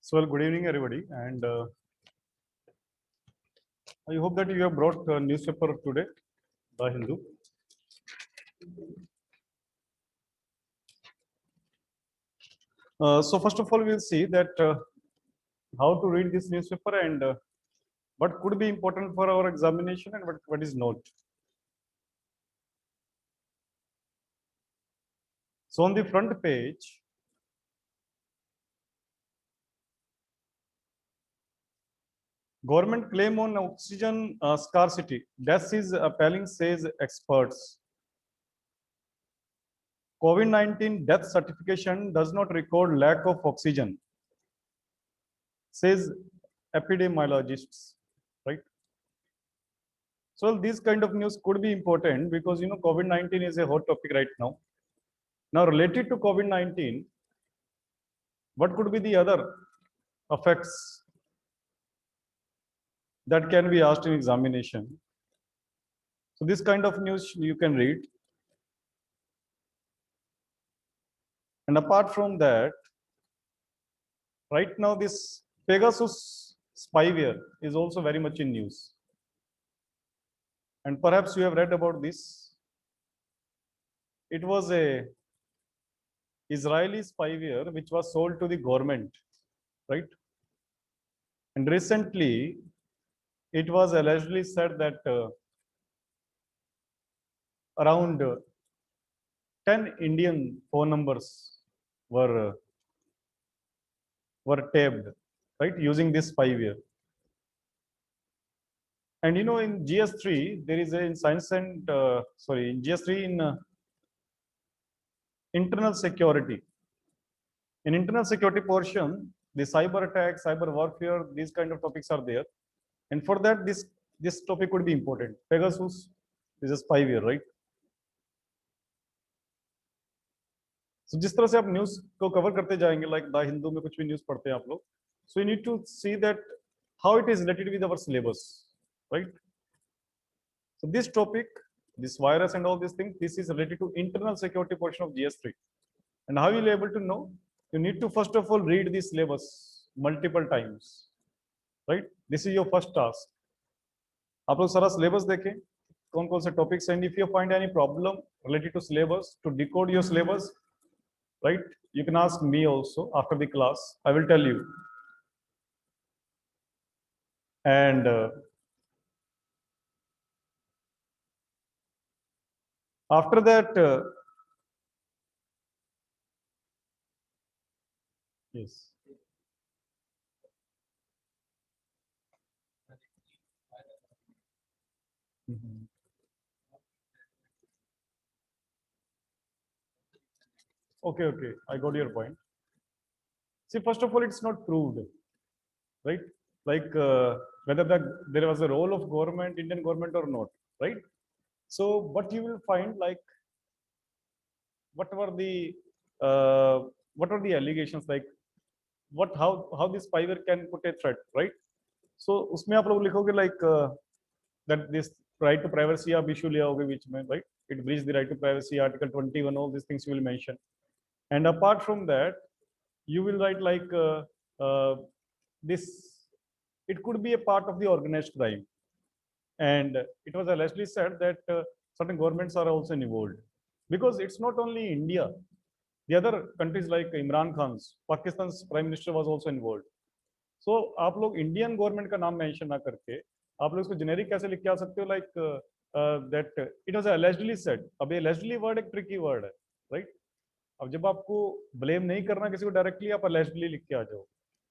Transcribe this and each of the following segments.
So, well, good evening, everybody, and I hope that you have brought a newspaper today, The Hindu. So, first of all, we'll see that how to read this newspaper and what could be important for our examination and what is not. So, on the front page, government claim on oxygen scarcity. Death is appalling, says experts. COVID-19 death certification does not record lack of oxygen, says epidemiologists, right? So these kind of news could be important because COVID-19 is a hot topic right now. Now related to COVID-19, what could be the other effects that can be asked in examination? So this kind of news you can read. And apart from that, right now this Pegasus spyware is also very much in news. And perhaps you have read about this. It was a Israeli spyware which was sold to the government, right? And recently, it was allegedly said that around 10 Indian phone numbers were tapped, right, using this spyware. And in GS3, there is a in science and in GS3 in internal security. In internal security portion, the cyber attack, cyber warfare, these kind of topics are there. And for that, this topic would be important. Pegasus is a spyware, right? So जिस तरह से आप news को cover करते जाएंगे, like the Hindu में कुछ भी न्यूज पढ़ते हैं आप लोग, so you need to see that how it is related with our syllabus, right? So this topic, this virus and all these things, this is related to internal security portion of GS3. And how you will be able to know? You need to first of all read the syllabus multiple times, right? This is your first task. आप लोग सारा syllabus देखें, कौन कौन से topics, and if you find any problem related to syllabus, to decode your syllabus, right? You can ask me also after the class. I will tell you. And after that, yes. Mhm. Okay, I got your point. See, first of all, it's not proved, right? Like whether there was a role of government, Indian government or not, right? So what you will find, like what were the allegations, like how this spyware can put a threat, right? So उसमें आप लोग लिखोगे like that this right to privacy आप issue लिया होगे बीच में, right? It breached the right to privacy, Article 21, all these things you will mention. And apart from that, you will write like this, it could be a part of the organized crime. And it was allegedly said that certain governments are also involved. Because it's not only India, the other countries like Imran Khan's, Pakistan's prime minister was also involved. So आप लोग Indian government का नाम mention ना करके आप लोग इसको generic कैसे लिख के आ सकते हो, like that it was allegedly said. अब ये allegedly वर्ड एक ट्रिकी वर्ड है, राइट? अब जब आपको ब्लेम नहीं करना किसी को डायरेक्टली, आप allegedly लिख के आ जाओ.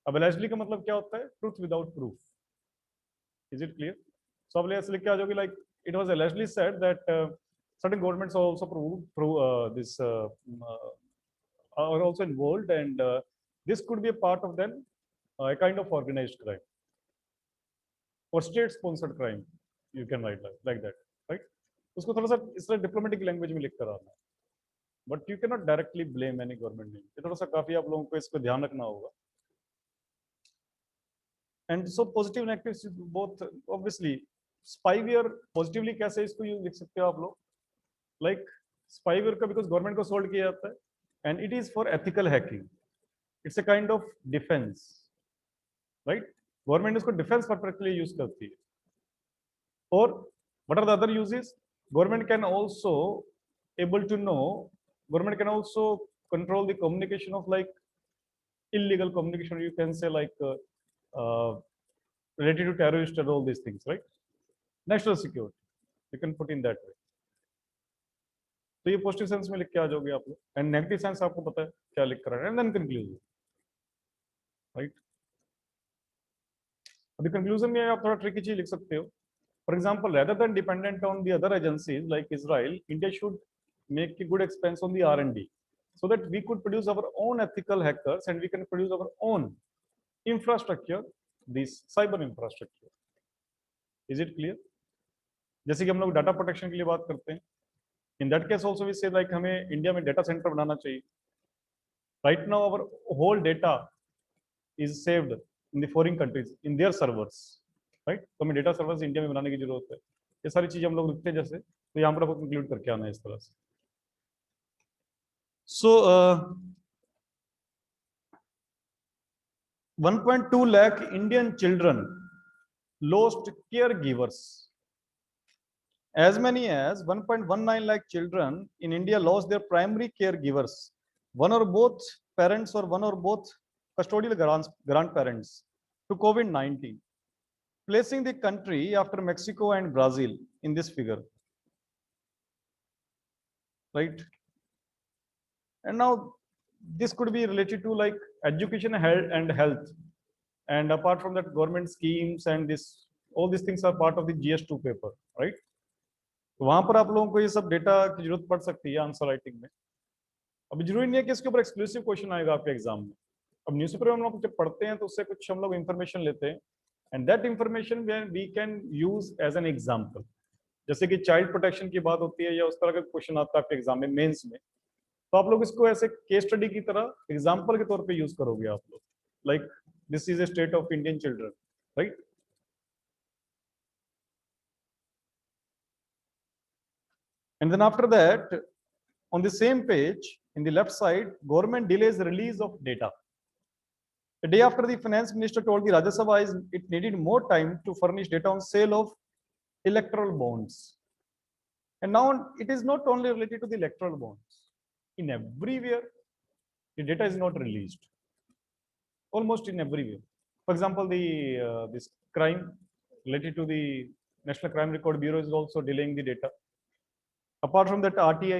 अब allegedly का मतलब क्या होता है? Truth without proof. Is it clear? So अब ऐसे लिख के आ जाओगे like it was allegedly said that certain governments are also this are also involved, and this could be a part of them, a kind of organized crime or state sponsored crime. You can write like that, right? उसको थोड़ा सा इस तरह diplomatic language में लिख कर आना है, but you can not directly blame any government. नहीं, ये थोड़ा सा काफी आप लोगों को इस पर ध्यान रखना होगा. And so positive negative both. Obviously spyware positively कैसे इसको लिख सकते हो आप लोग, लाइक स्पाईवेयर का बिकॉज गवर्नमेंट को सोल्ड किया जाता है, and it is for ethical hacking. It's a kind of defence, right. Government इसको डिफेंस पर्पज के लिए यूज करती है। और what are the other uses? Government can also able to know, government can also control the communication of like illegal communication, you can say like uh, related to terrorist and all these things, right? National security, you can put in that way. तो ये positive sense में लिख के आ जाओगे आप लोग, and negative sense आपको पता है क्या लिख कर रहा है, एंड देन कंक्लूजन, राइट। अभी कंक्लूजन में आप थोड़ा ट्रिकी चीज लिख सकते हो। For example, rather than dependent on the other agencies like Israel, India should make a good expense on the R&D so that we could produce our own ethical hackers and we can produce our own infrastructure, this cyber infrastructure. Is it clear? जैसे कि हम लोग data protection के लिए बात करते हैं, in that case also we say like हमें इंडिया में डाटा सेंटर बनाना चाहिए। Right now our whole data is saved in the foreign countries in their servers, right. तो हमें डेटा सर्वर्स इंडिया में बनाने की जरूरत है। ये सारी चीजें हम लोग लिखते हैं जैसे, तो यहाँ पर आपको कंक्लूड करके आना है इस तरह से। सो 1.2 lakh Indian children lost caregivers. As many as 1.19 lakh children in India lost their primary caregivers, one or both parents or one or both custodial grandparents, to COVID-19, placing the country after Mexico and Brazil in this figure, right? And now this could be related to like education and health, and apart from that government schemes and this, all these things are part of the GS2 paper, right? तो वहां पर आप लोगों को ये सब data की जरूरत पड़ सकती है आंसर राइटिंग में। अब जरूरी नहीं है कि इसके ऊपर एक्सक्लूसिव क्वेश्चन आएगा आपके एग्जाम में। अब न्यूज़पेपर हम लोग जब पढ़ते हैं तो उससे कुछ हम लोग इन्फॉर्मेशन लेते हैं, and that information we can use as an example. जैसे कि चाइल्ड प्रोटेक्शन की बात होती है या उस तरह का क्वेश्चन आता है आपके एग्जाम में मेंस में, तो आप लोग इसको ऐसे केस स्टडी की तरह एग्जाम्पल के तौर पे यूज करोगे आप लोग, like this is a state of Indian children, right. And then after that, on the same page, in the left side, government delays the release of data. The day after the finance minister told the Rajya Sabha it needed more time to furnish data on sale of electoral bonds. And now it is not only related to the electoral bonds. In everywhere, the data is not released. Almost in everywhere. For example, this crime related to the National Crime Record Bureau is also delaying the data. Apart from that, RTI,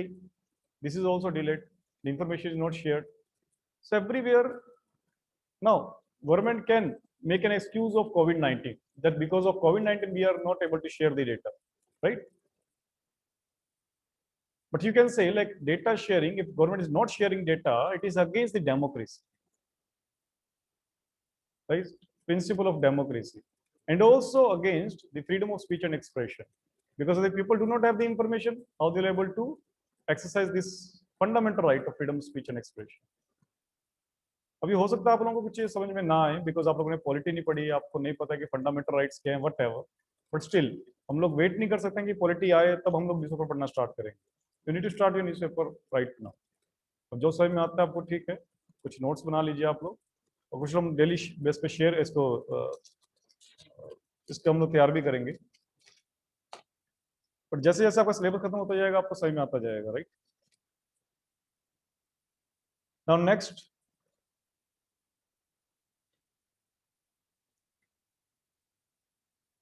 this is also delayed. The information is not shared. So everywhere, now government can make an excuse of COVID-19, that because of COVID-19 we are not able to share the data, right? But you can say like data sharing, if government is not sharing data, it is against the democracy, right? Principle of democracy, and also against the freedom of speech and expression, because if the people do not have the information, how they are able to exercise this fundamental right of freedom of speech and expression. अभी हो सकता है आप लोगों को कुछ चीज समझ में ना आए, बिकॉज आप लोगों ने पॉलिटी नहीं पढ़ी, आपको नहीं पता कि फंडामेंटल राइट्स क्या है, वट एवर, बट स्टिल हम लोग वेट नहीं कर सकते कि पॉलिटी आए तब हम लोग न्यूज़पेपर पढ़ना स्टार्ट करेंगे। You need to start your newspaper right now. अब जो समझ में आता है आपको ठीक है, कुछ नोट्स बना लीजिए आप लोग, और कुछ हम डेली बेस पे शेयर इसको हम लोग तैयार भी करेंगे। बट जैसे जैसे आपका सिलेबस खत्म होता जाएगा आपको समझ में आता जाएगा, राइट। नाउ नेक्स्ट,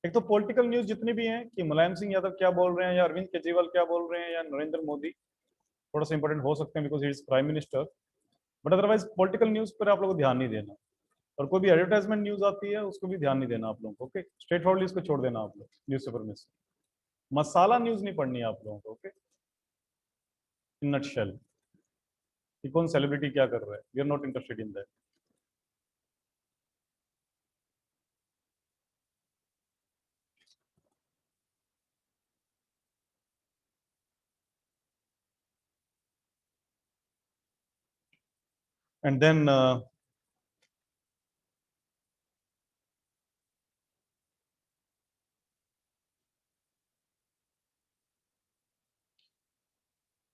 एक तो पॉलिटिकल न्यूज जितनी भी हैं कि मुलायम सिंह यादव क्या बोल रहे हैं या अरविंद केजरीवाल क्या बोल रहे हैं या नरेंद्र मोदी, थोड़ा सा इंपॉर्टेंट हो सकते हैं because he is prime minister, but otherwise political news पर आप लोगों को ध्यान नहीं देना, और कोई भी एडवर्टाइजमेंट न्यूज आती है उसको भी ध्यान नहीं देना आप लोगों को, ओके। स्ट्रेट फॉरवर्डली इसको छोड़ देना आप लोग न्यूज़पेपर में से, मसाला न्यूज नहीं पढ़नी है आप लोगों को, ओके। इन नटशेल कि कौन सेलिब्रिटी क्या कर रहा है, we are not interested in that. And then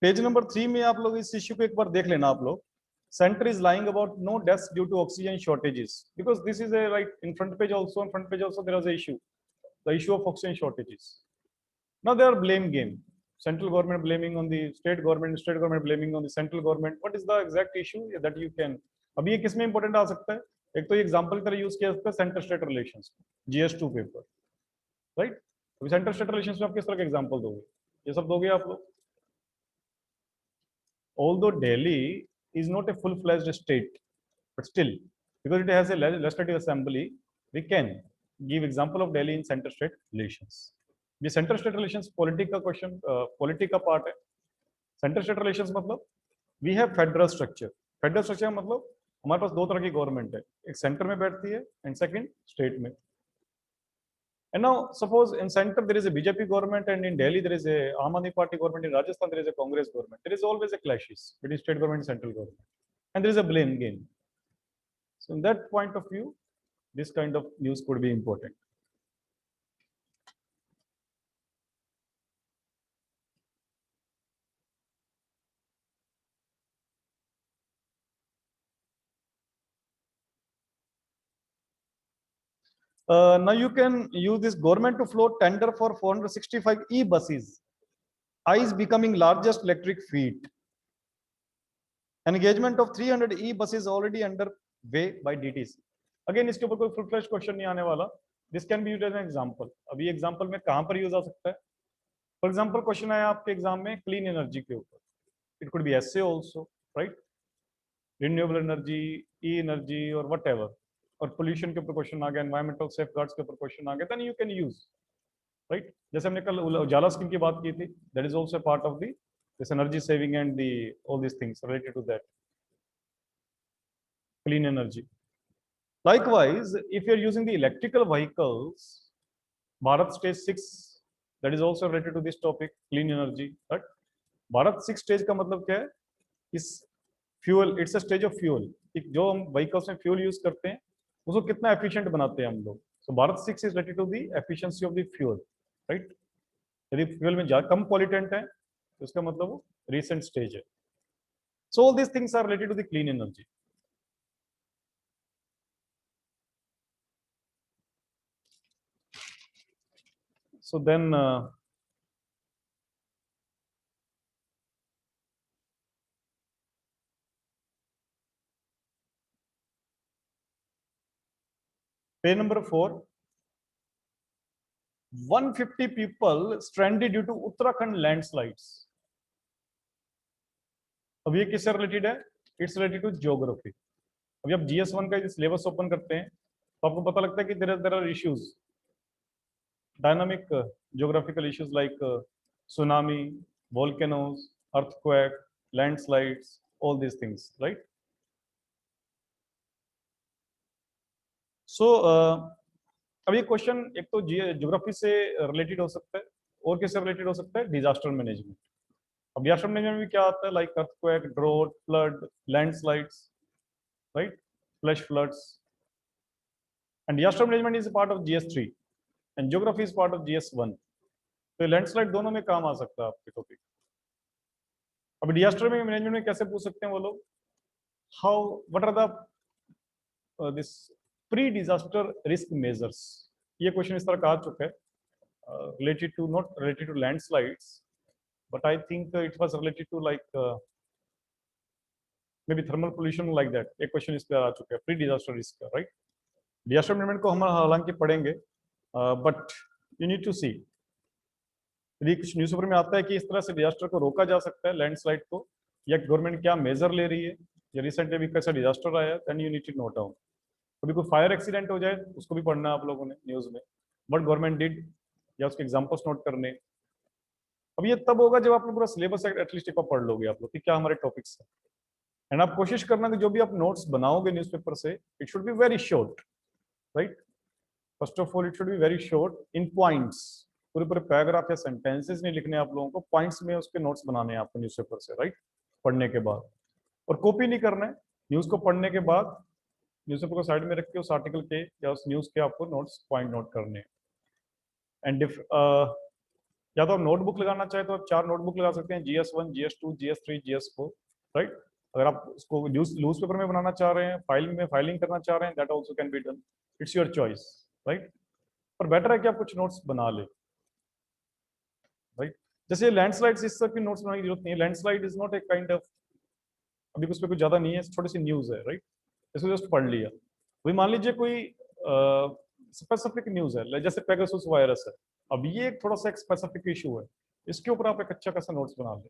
page number 3 में आप लोग इस इश्यू को एक बार देख लेना आप लोग, center is lying about no deaths due to oxygen shortages, because this is a right in front page also. On front page also there was a issue, the issue of oxygen shortages. Now they are blame game. Central government blaming on the state government blaming on the central government. What is the exact issue that you can? अभी ये किसमें important आ सकता है? एक तो example की तरह use किया सकता है centre state relations, GS2 paper, right? अभी सेंटर स्टेट रिलेशंस में आप किस तरह के एग्जांपल दोगे? ये सब दोगे आप लोग? Although Delhi is not a full-fledged state, but still, because it has a legislative assembly, we can give example of Delhi in center-state relations. ये सेंटर स्टेट रिलेशंस पॉलिटिक का क्वेश्चन, पॉलिटिक का part है. Centre state relations मतलब we have federal structure. Federal structure मतलब हमारे पास दो तरह की गवर्नमेंट है, एक सेंटर में बैठती है एंड सेकंड स्टेट में. And now suppose in center there is a BJP government and in Delhi there is a Aam Aadmi Party government, in Rajasthan there is a Congress government. There is always a clashes between state government and central government, and there is a blame game. So in that point of view, this kind of news could be important. Now you can use this government to float tender for 465 e-buses. I is becoming largest electric fleet. Engagement of 300 e-buses already underway by DTC. Again, इसके ऊपर कोई full fledged question नहीं आने वाला. This can be used as an example. अभी example में कहाँ पर use आ सकता है? For example, question आया आपके exam में clean energy के ऊपर. It could be essay also, right? Renewable energy, e-energy or whatever. और पोल्यूशन के ऊपर क्वेश्चन आ गया, एनवायरमेंटल सेफगार्ड्स के ऊपर क्वेश्चन आ गया, then you can use, right? जैसे हमने कल उजाला स्कीम की बात की थी, that is also part of the this energy saving and the all this things related to that clean energy. Likewise, if you are using the electrical vehicles, Bharat Stage 6, that is also related to this topic, clean energy. But Bharat 6 stage का मतलब क्या है? इस fuel, it's a stage of fuel. जो हम vehicles में fuel use करते हैं उसको कितना एफिशिएंट बनाते हैं हम लोग. So Bharat 6 is related to the efficiency of the fuel, right? यदि फ्यूल में कम पॉल्यूटेंट है तो इसका मतलब वो रीसेंट स्टेज है. So all these things are related to the clean energy. So then page number 4, 150 people stranded due to Uttarakhand landslides. अब ये किससे रिलेटेड है? It's related to geography. अभी आप GS1 का सिलेबस ओपन करते हैं तो आपको पता लगता है कि there are issues, dynamic geographical issues like tsunami, volcanoes, earthquake, landslides, all these things, right? So अब ये क्वेश्चन एक तो ज्योग्राफी से रिलेटेड हो सकता है और किससे रिलेटेड हो सकता है? Disaster management. अब डिजास्टर मैनेजमेंट में क्या आता है? Like earthquake, drought, flood, landslides, right? Flash floods. And disaster management is part of GS3 and geography is part of GS1. तो लैंडस्लाइड दोनों में काम आ सकता है आपके टॉपिक. अब डिजास्टर में मैनेजमेंट में कैसे पूछ सकते हैं वो लोग? How, what are the this pre disaster risk measures. ये क्वेश्चन इस तरह का आ चुका है, related to, not related to landslides, but I think it was related to like maybe thermal pollution like that. एक क्वेश्चन इस पे आ चुका है प्री डिजास्टर रिस्क का, राइट? डिजास्टर मैनेजमेंट को हम हालांकि पढ़ेंगे, बट यू नीड टू सी. यदि कुछ न्यूज़पेपर में आता है कि इस तरह से डिजास्टर को रोका जा सकता है, लैंडस्लाइड को, या गवर्नमेंट क्या मेजर ले रही है, या रिसेंटली भी कैसा डिजास्टर आया, then you need to note down. कभी कोई फायर एक्सीडेंट हो जाए उसको भी पढ़ना है आप लोगों ने न्यूज में, व्हाट गवर्नमेंट डिड, या उसके एग्जांपल्स नोट करने. अब ये तब होगा जब आप लोग पूरा सिलेबस एटलीस्ट एक बार पढ़ लोगे आप लोग कि क्या हमारे टॉपिक्स हैं. एंड आप कोशिश करना कि जो भी आप नोट्स बनाओगे न्यूज़पेपर से, it should be very short, right? First of all it should be very short in points. पूरे पूरे पैराग्राफ या सेंटेंसेस नहीं लिखने आप लोगों को, पॉइंट्स में उसके नोट्स बनाने हैं आपको न्यूज़पेपर से, राइट? पढ़ने के बाद. और कॉपी नहीं करना है. न्यूज को पढ़ने के बाद न्यूज़पेपर को साइड में रख के उस आर्टिकल के या उस न्यूज के आपको नोट्स पॉइंट नोट करने हैं. एंड इफ या तो आप नोटबुक लगाना चाहे तो आप 4 नोटबुक लगा सकते हैं, GS1, GS2, GS3, GS4, right? अगर आप उसको लूज पेपर में बनाना चाह रहे हैं, फाइल में फाइलिंग करना चाह रहे हैं, that also can be done, it's your choice, right. पर बेटर है कि आप कुछ नोट्स बना ले, राइट। जैसे लैंडस्लाइड, इस तरह की नोट्स बनाने की जरूरत नहीं है। Landslide is not a kind of, अभी उस पर कुछ ज्यादा नहीं है, छोटी सी न्यूज है, राइट। इसको जस्ट पढ़ लिया। वही मान लीजिए कोई स्पेसिफिक न्यूज है, जैसे पेगासस वायरस है, अब ये एक थोड़ा सा एक स्पेसिफिक इशू है, इसके ऊपर आप एक अच्छा खासा नोट्स बना लें,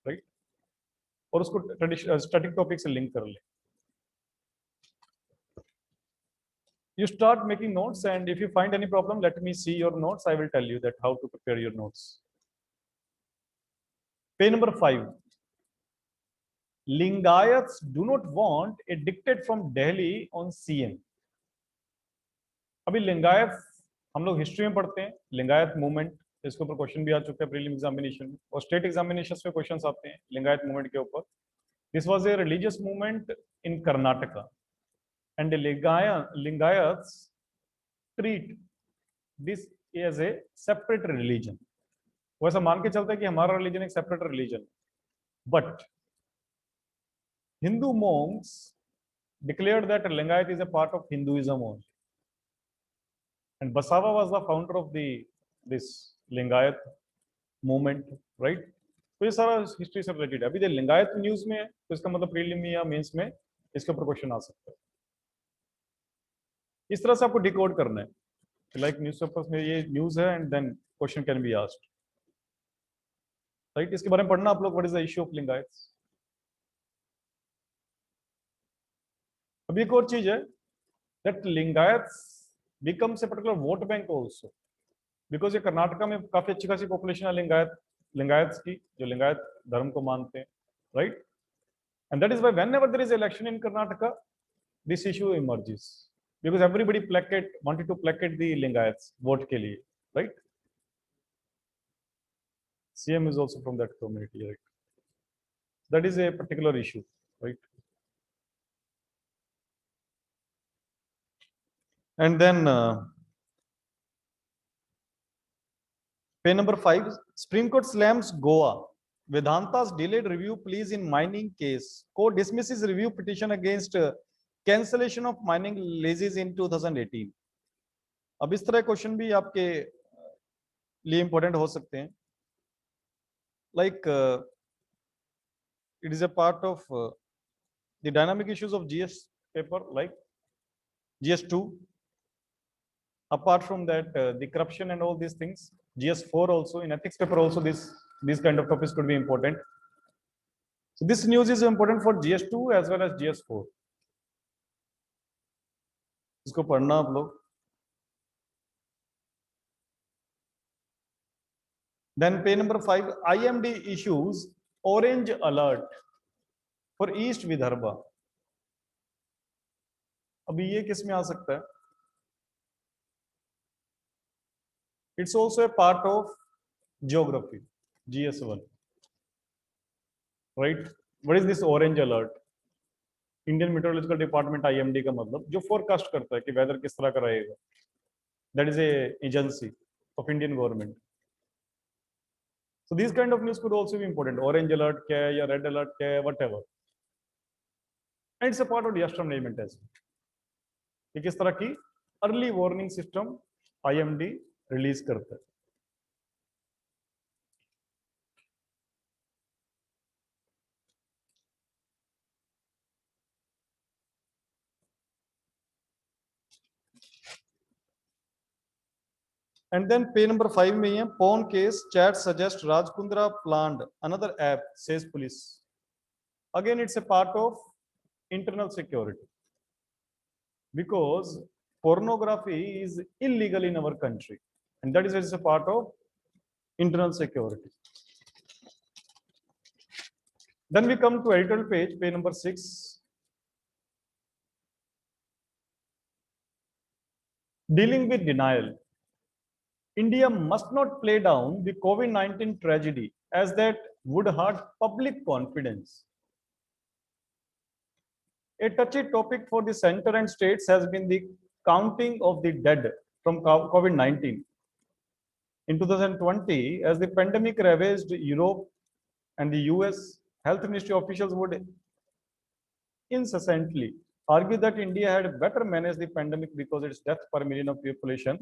राइट, और उसको स्टैटिक टॉपिक से लिंक कर लें। You start making notes, and if you find any problem, let me see your notes. I will tell you that how to prepare your notes. Page number 5. Lingayats do not want a dictate from Delhi on CM. अभी लिंगायत हम लोग history में पढ़ते हैं, Lingayat movement, इसके ऊपर question भी आ चुका है प्रीलिम एग्जामिनेशन में, और स्टेट एग्जामिनेशन में क्वेश्चंस आते हैं लिंगायत मूवमेंट के ऊपर। This was a religious movement in Karnataka, and Lingayats treat this as a separate religion. वैसा मान के चलता है कि हमारा रिलीजन एक separate religion, but Hindu monks declared that Lingayat is a part of Hinduism only, and Basava was the founder of this Lingayat movement, right? तो ये सारा हिस्ट्री से रिलेटेड है। अभी जो लिंगायत न्यूज में है, तो इसका मतलब प्रीलिम या मेंस में इसके ऊपर क्वेश्चन आ सकता है। इस तरह से आपको डिकोड करना है, लाइक न्यूज़पेपर्स में ये न्यूज है and then question can be asked, right. इसके बारे में पढ़ना आप लोग, what is the issue of Lingayat. अभी एक और चीज है, that Lingayats becomes a particular vote bank also, because ये कर्नाटका में काफी अच्छी खासी पॉपुलेशन है लिंगायत्स की, जो लिंगायत धर्म को मानते हैं, right. And that is why whenever there is election in Karnataka, this issue emerges, because everybody wanted to placate the Lingayats vote के लिए, right. CM is also from that community, right? That is a particular issue, right? And then page number 5, Supreme Court slams Goa. Vedanta's delayed review pleas in mining case. Court dismisses review petition against cancellation of mining leases in 2018. अब इस तरह question भी आपके लिए important हो सकते हैं, like it is a part of the dynamic issues of GS paper, like GS2. Apart from that, the corruption and all these things, GS4 also, in ethics paper also, these kind of topics could be important. So this news is important for GS2 as well as GS4. इसको पढ़ना आप लोग। Then page number 5, IMD issues orange alert for East Vidarbha. अभी ये किस में आ सकता है? It's also a part of geography, GS1, right? What is this orange alert? Indian meteorological department, IMD का मतलब जो फोरकास्ट करता है कि वेदर किस तरह का रहेगा, that is a agency of Indian government. So this kind of news could also be important, orange alert क्या है या रेड अलर्ट क्या है, whatever, and it's a part of disaster management as कि किस तरह की early warning system IMD release करता है। And then page number 5 में है pawn case, chat suggest Rajkundra planned another app, says police. Again, it's a part of internal security, because pornography is illegal in our country, and that is a part of internal security. Then we come to editorial page number 6. Dealing with denial. India must not play down the COVID-19 tragedy as that would hurt public confidence. A touchy topic for the center and states has been the counting of the dead from COVID-19. In 2020, as the pandemic ravaged Europe and the US health ministry officials would incessantly argue that India had better managed the pandemic because its death per million of population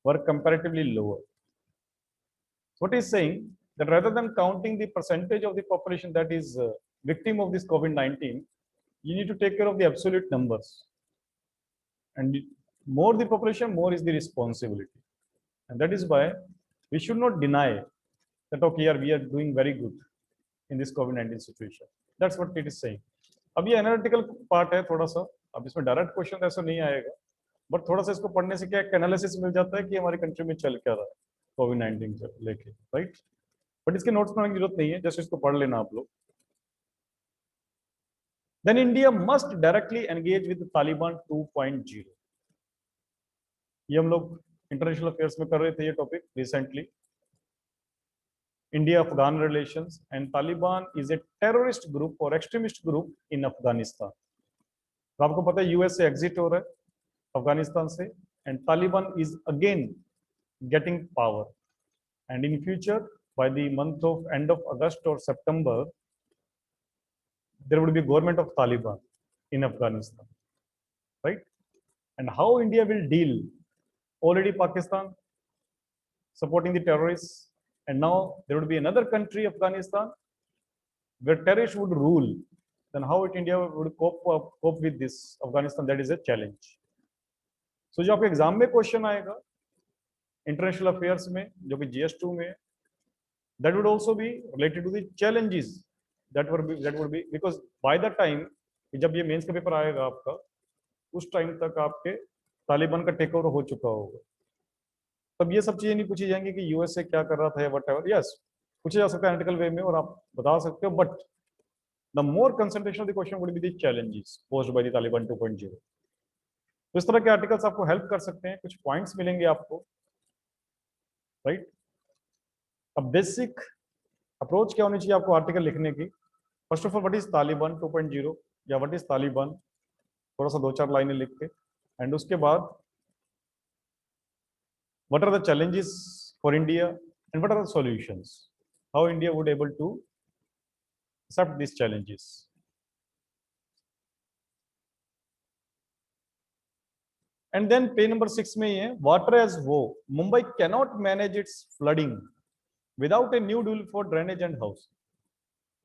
were comparatively lower. So what he's saying that rather than counting the percentage of the population that is victim of this COVID-19, you need to take care of the absolute numbers. And more the population, more is the responsibility. And that is why we should not deny that, okay, yeah, we are doing very good in this COVID-19 situation. That's what it is saying. अब ये analytical part है थोड़ा सा, अब इसमें direct question ऐसा नहीं आएगा, बट थोड़ा सा इसको पढ़ने से क्या एक एनालिसिस मिल जाता है कि हमारी कंट्री में चल क्या रहा है कोविड-19 से लेके, राइट? बट इसके नोट्स बनाने की जरूरत नहीं है, जस्ट इसको पढ़ लेना आप लोग. Then India must directly engage with Taliban 2.0. ये हम लोग इंटरनेशनल अफेयर्स में कर रहे थे ये topic recently. India Afghan relations, and Taliban is a terrorist group or extremist group in Afghanistan. तो आपको पता है यूएस से एग्जिट हो रहा है अफगानिस्तान से, and Taliban is again getting power, and in future by the month of end of August or September there would be government of Taliban in Afghanistan, right? And how India will deal? Already Pakistan supporting the terrorists, and now there would be another country, Afghanistan, where terrorists would rule. Then how India would cope with this Afghanistan? That is a challenge. So जो आपके exam में question आएगा international affairs में, जो कि GS2 में, that would also be related to the challenges that would be because by the time जब ये मेंस का पेपर आएगा आपका, उस टाइम तक आपके तालिबान का टेक ओवर हो चुका होगा. तब ये सब चीजें नहीं पूछी जाएंगी कि यूएस से क्या कर रहा था या व्हाटएवर. यस, पूछा जा सकता है एनालिटिकल वे में और आप बता सकते हो, but the more concentration of the question would be the challenges posed by the Taliban 2.0. तो इस तरह के आर्टिकल्स आपको हेल्प कर सकते हैं, कुछ पॉइंट्स मिलेंगे आपको, राइट? अब बेसिक अप्रोच क्या होनी चाहिए आपको आर्टिकल लिखने की? First of all what is Taliban 2.0 या व्हाट इज तालिबान, थोड़ा सा 2-4 लाइनें लिख के, एंड उसके बाद what are the challenges for India and what are the solutions? How India would able to accept these challenges? And then page number 6 में ये water as woe. Mumbai cannot manage its flooding without a new deal for drainage and house.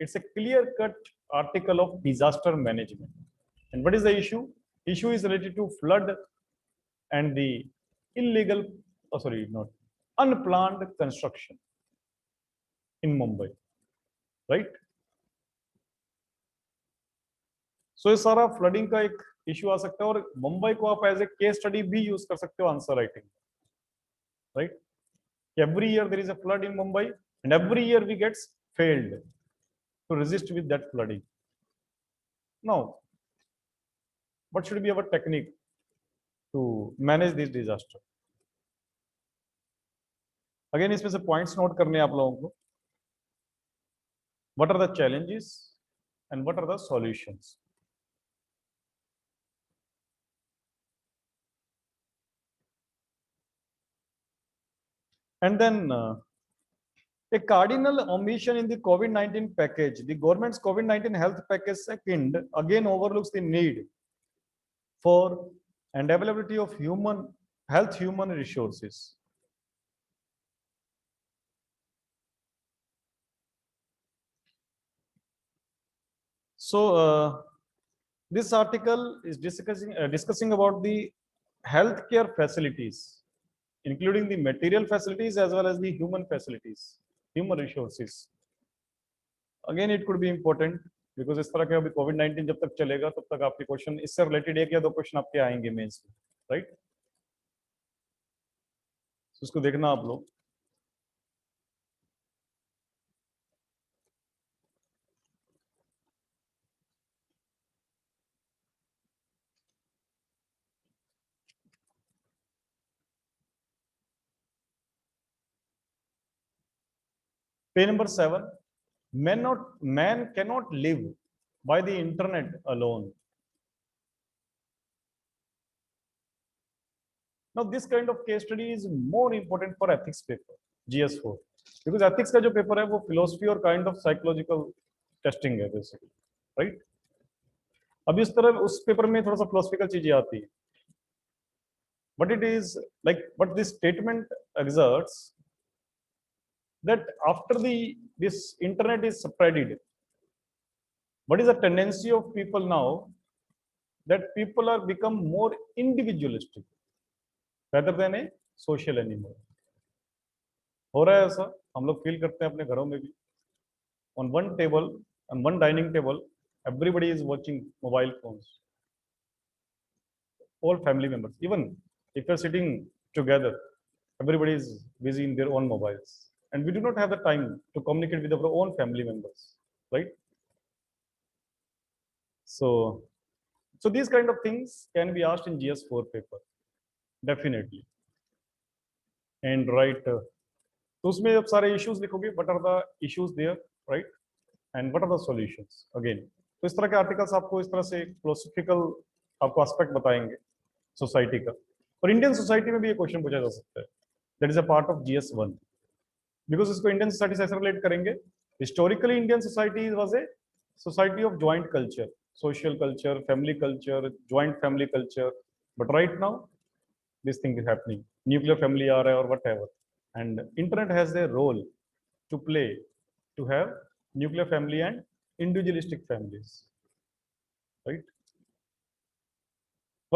It's a clear-cut article of disaster management. And what is the issue? Issue is related to flood and the illegal, not unplanned construction in Mumbai, right? So ये सारा flooding का एक issue आ सकता है और मुंबई को आप as a case study भी यूज कर सकते हो answer writing, right? Every year there is a flood in Mumbai and every year we gets failed to resist with that flooding. Now what should be our technique to manage this disaster? Again इसमें से points note करने आप लोगों को. What are the challenges and what are the solutions? And then a cardinal omission in the COVID-19 package, the government's COVID-19 health package second, again overlooks the need for and availability of human resources. So this article is discussing about the healthcare facilities, including the material facilities as well as the human facilities, human resources. Again, it could be important because इस तरह के अभी COVID-19 जब तक चलेगा तब तक आपके क्वेश्चन इससे रिलेटेड 1 या 2 क्वेश्चन आपके आएंगे मेंस में, राइट? उसको देखना आप लोग. Page number 7. Man cannot live by the internet alone. Now this kind of case study is more important for ethics paper GS4 because ethics का जो पेपर है वो philosophy और kind of psychological टेस्टिंग है बेसिकली, राइट। अब इस तरह उस पेपर में थोड़ा सा फिलोसफिकल चीजें आती है, but it is like but this statement exerts that after the this internet is spreaded, what is the tendency of people now, that people are become more individualistic rather than a social animal. हो रहा है ऐसा, हम लोग feel करते हैं अपने घरों में भी। on one table, on one dining table, everybody is watching mobile phones, all family members, even if you're sitting together, everybody is busy in their own mobiles, and we do not have the time to communicate with our own family members, right? So these kind of things can be asked in GS4 paper, definitely. And right, तो उसमें अब सारे issues लिखोगे, what are the issues there, right? And what are the solutions again. तो इस तरह के articles आपको इस तरह से फिलोसफिकल आपको एस्पेक्ट बताएंगे सोसाइटी का। और इंडियन सोसाइटी में भी ये क्वेश्चन पूछा जा सकता है, that is a part of GS1, because इसको इंडियन सोसाइटी से ऐसे रिलेट करेंगे। Historically Indian society was a society of joint culture, social culture, family culture, joint family culture, but right now this thing is happening, nuclear family aa raha hai or whatever, and internet has a role to play to have nuclear family and individualistic families, right?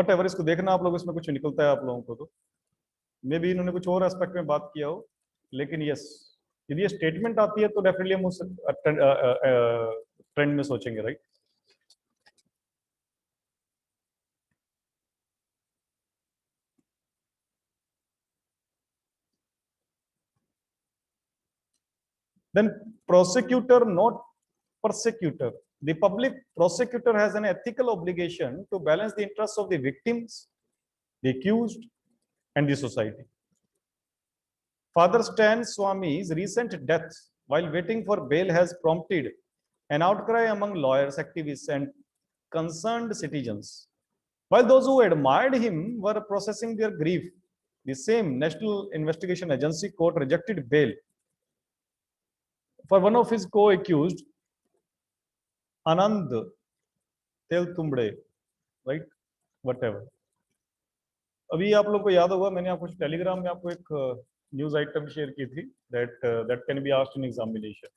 whatever, इसको देखना आप लोग, इसमें कुछ निकलता है आप लोगों को, तो मे भी इन्होंने कुछ और एस्पेक्ट में बात किया हो, लेकिन यस, यदि ये स्टेटमेंट आती है तो डेफिनेटली हम उस ट्रेंड में सोचेंगे, right? Then prosecutor, not persecutor. The public prosecutor has an ethical obligation to balance the interests of the victims, the accused, and the society. Father Stan Swami's recent death while waiting for bail has prompted an outcry among lawyers, activists, and concerned citizens. While those who admired him were processing their grief, the same National Investigation Agency court rejected bail for one of his co-accused, Anand Teltumbde, right? Whatever. अभी आप लोग को याद होगा, मैंने आपको Telegram में आपको एक न्यूज आइटम शेयर की थी, that can be asked in examination.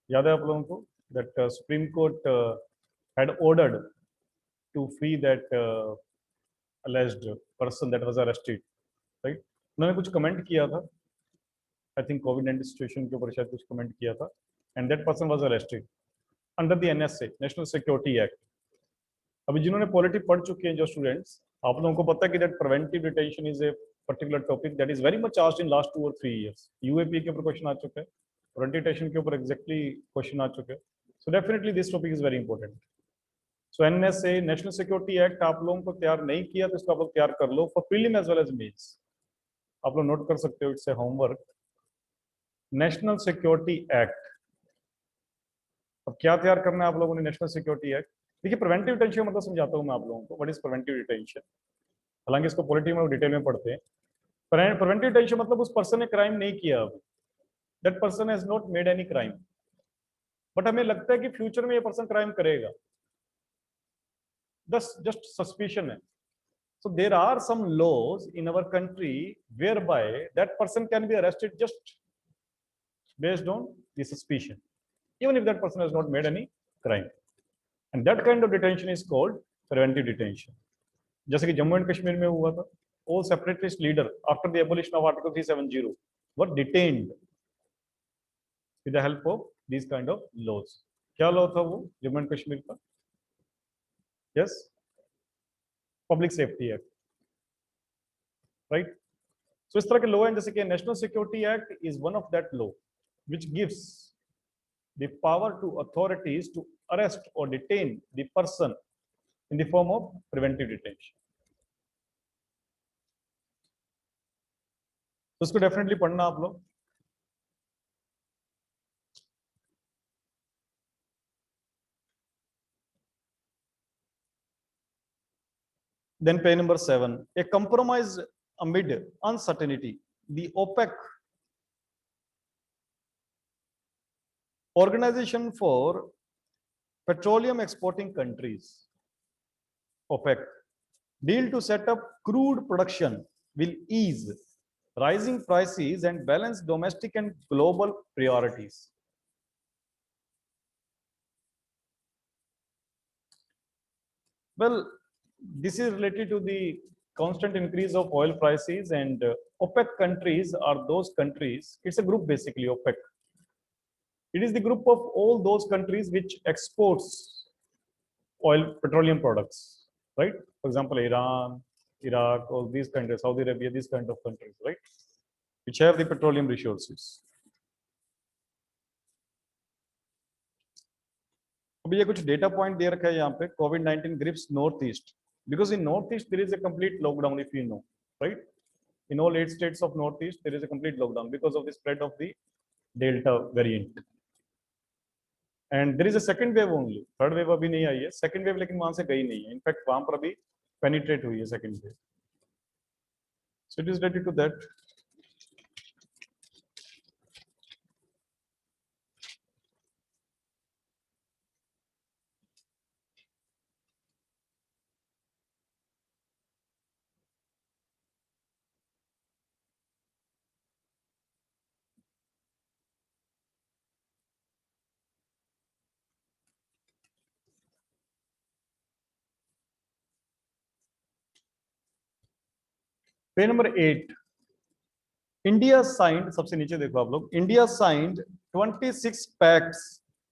याद है आप लोगों को? That Supreme Court had ordered to free that alleged person that was arrested, right? उन्होंने कुछ कमेंट किया था, I think COVID-19 सिचुएशन के ऊपर शायद कुछ कमेंट किया था, and that person was arrested under the NSA, National Security Act. अभी जिन्होंने पॉलिटी पढ़ चुके हैं जो स्टूडेंट्स, आप लोगों को पता है कि that preventive detention is a particular topic that is very much asked in last 2 or 3 years. UAP के ऊपर क्वेश्चन आ चुका है, प्रिवेंटिव डिटेंशन के ऊपर एग्जैक्टली क्वेश्चन आ चुके हैं, so definitely this topic is very important. So NSA, national security act, आप लोगों को तैयार नहीं किया तो इसको आप लोग तैयार कर लो for prelim as well as mains. आप लोग नोट कर सकते हो, it's a homework. National security act, अब क्या तैयार करना है आप लोगों ने? National security act. देखिए, प्रिवेंटिव डिटेंशन मतलब समझाता हूं मैं आप लोगों को, व्हाट इज प्रिवेंटिव डिटेंशन. हालांकि इसको पॉलिटी में डिटेल में पढ़ते हैं. प्रिवेंटिव डिटेंशन मतलब उस पर्सन ने क्राइम नहीं किया, अभी that person has not made any crime, but हमें लगता है कि फ्यूचर में ये पर्सन क्राइम करेगा, बस जस्ट सस्पिशन है. So there are some laws in our country whereby that person can be arrested just based on the suspicion, even if that person has not made any crime, and that kind of detention is called preventive detention. जैसे कि Jammu and Kashmir में हुआ था, all separatist leader after the abolition of Article 370 were detained with the help of these kind of laws. क्या law था वो Jammu and Kashmir का? Yes, public safety act, right? So इस तरह के लॉ हैं, जैसे कि national security act is one of that law which gives the power to authorities to arrest or detain the person in the form of preventive detention. तो इसको definitely पढ़ना आप लोग. Then page number 7, a compromise amid uncertainty. The OPEC Organization for Petroleum Exporting Countries, OPEC, deal to set up crude production will ease rising prices and balance domestic and global priorities. Well, this is related to the constant increase of oil prices, and OPEC countries are those countries, it's a group basically, OPEC. It is the group of all those countries which exports oil, petroleum products, right? For example, Iran, Iraq, all these countries, Saudi Arabia, these kind of countries, right? Which have the petroleum resources. अभी ये कुछ data point दे रखा है यहाँ पे COVID-19 grips northeast because in northeast there is a complete lockdown if you know, right? In all 8 states of northeast there is a complete lockdown because of the spread of the Delta variant. And there is a second wave only, third wave अभी नहीं आई है, second wave लेकिन वहां से गई नहीं है, in fact वहां पर अभी penetrate हुई है second wave. So it is related to that. Page number 8, India signed, सबसे नीचे देखो आप लोग, India signed 26 pacts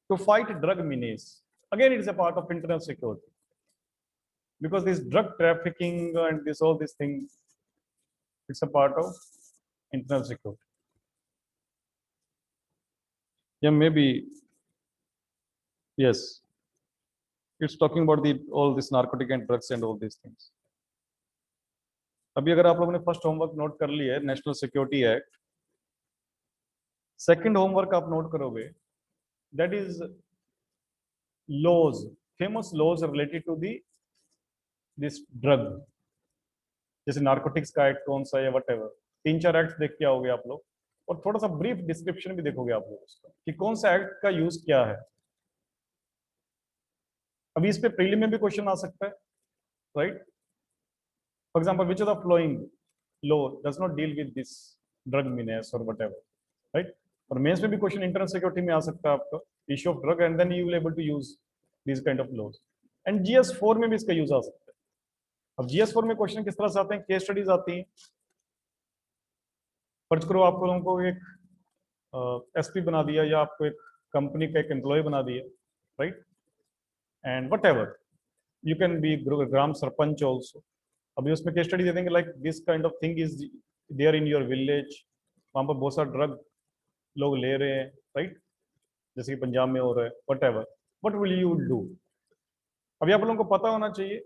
to fight drug menace. Again it is a part of internal security because this drug trafficking and this all these things, it's a part of internal security. Yeah, maybe yes, it's talking about the all this narcotic and drugs and all these things. अभी अगर आप लोगों ने first homework note कर लिया है, national security act, second homework आप note करोगे, that is laws, famous laws related to the this drug, जैसे नार्कोटिक्स का एक्ट कौन सा है, व्हाटएवर, 3-4 एक्ट देख के आओगे आप लोग, और थोड़ा सा ब्रीफ डिस्क्रिप्शन भी देखोगे आप लोग उसका कि कौन सा एक्ट का यूज क्या है. अभी इस पे प्रीलिम में भी क्वेश्चन आ सकता है, right? For example, which of the following law does not deal with this drug menace or whatever, right? और मेंस में भी क्वेश्चन इंटरनल सिक्योरिटी में आ सकता है आपका, issue of drug, and then you will able to use this kind of laws. And GS4 में भी इसका यूज आ सकता है. अब GS4 में क्वेश्चन किस तरह से आते हैं, केस स्टडीज आती हैं. फर्ज करो आपको लोगों को एक एसपी बना दिया या आपको एक कंपनी का एक एम्प्लॉय बना दिया, right? And whatever, you can be gram sarpanch also. अभी उसमें केस स्टडी दे देंगे like this kind of thing is there in your village, वहां पर बहुत सारा ड्रग लोग ले रहे हैं, राइट? जैसे कि पंजाब में हो रहा है, whatever, what will you do? अभी आप लोगों को पता होना चाहिए.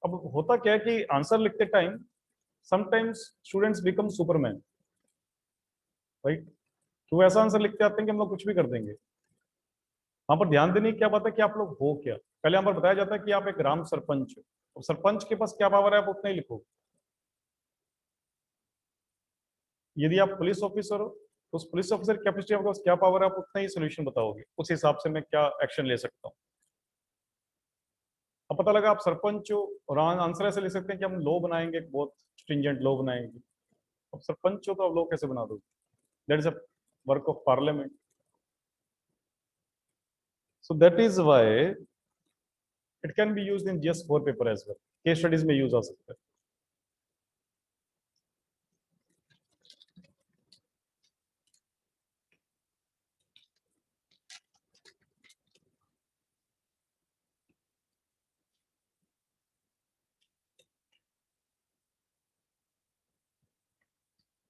अब होता क्या है कि आंसर लिखते time sometimes students become Superman, right? तो ऐसा आंसर लिखते आते हैं कि हम लोग कुछ भी कर देंगे. वहां पर ध्यान देने की क्या बात है कि आप लोग हो क्या. पहले यहाँ पर बताया जाता है कि आप एक ग्राम सरपंच हो, और सरपंच के पास क्या पावर है आप उतना ही लिखोगे. यदि आप पुलिस ऑफिसर हो तो उस पुलिस ऑफिसर कैपेसिटी आपके पास क्या पावर है आप उतना ही सोल्यूशन बताओगे, उस हिसाब से मैं क्या एक्शन ले सकता हूँ. अब पता लगा आप सरपंच हो और आंसर ऐसे ले सकते हैं कि हम लॉ बनाएंगे, बहुत स्ट्रिंजेंट लॉ बनाएंगे. अब सरपंच हो तो आप लॉ कैसे बना दोगे? That is a work of parliament. So that is why it can be used in GS4 paper as well. Case studies में यूज आ सकता है.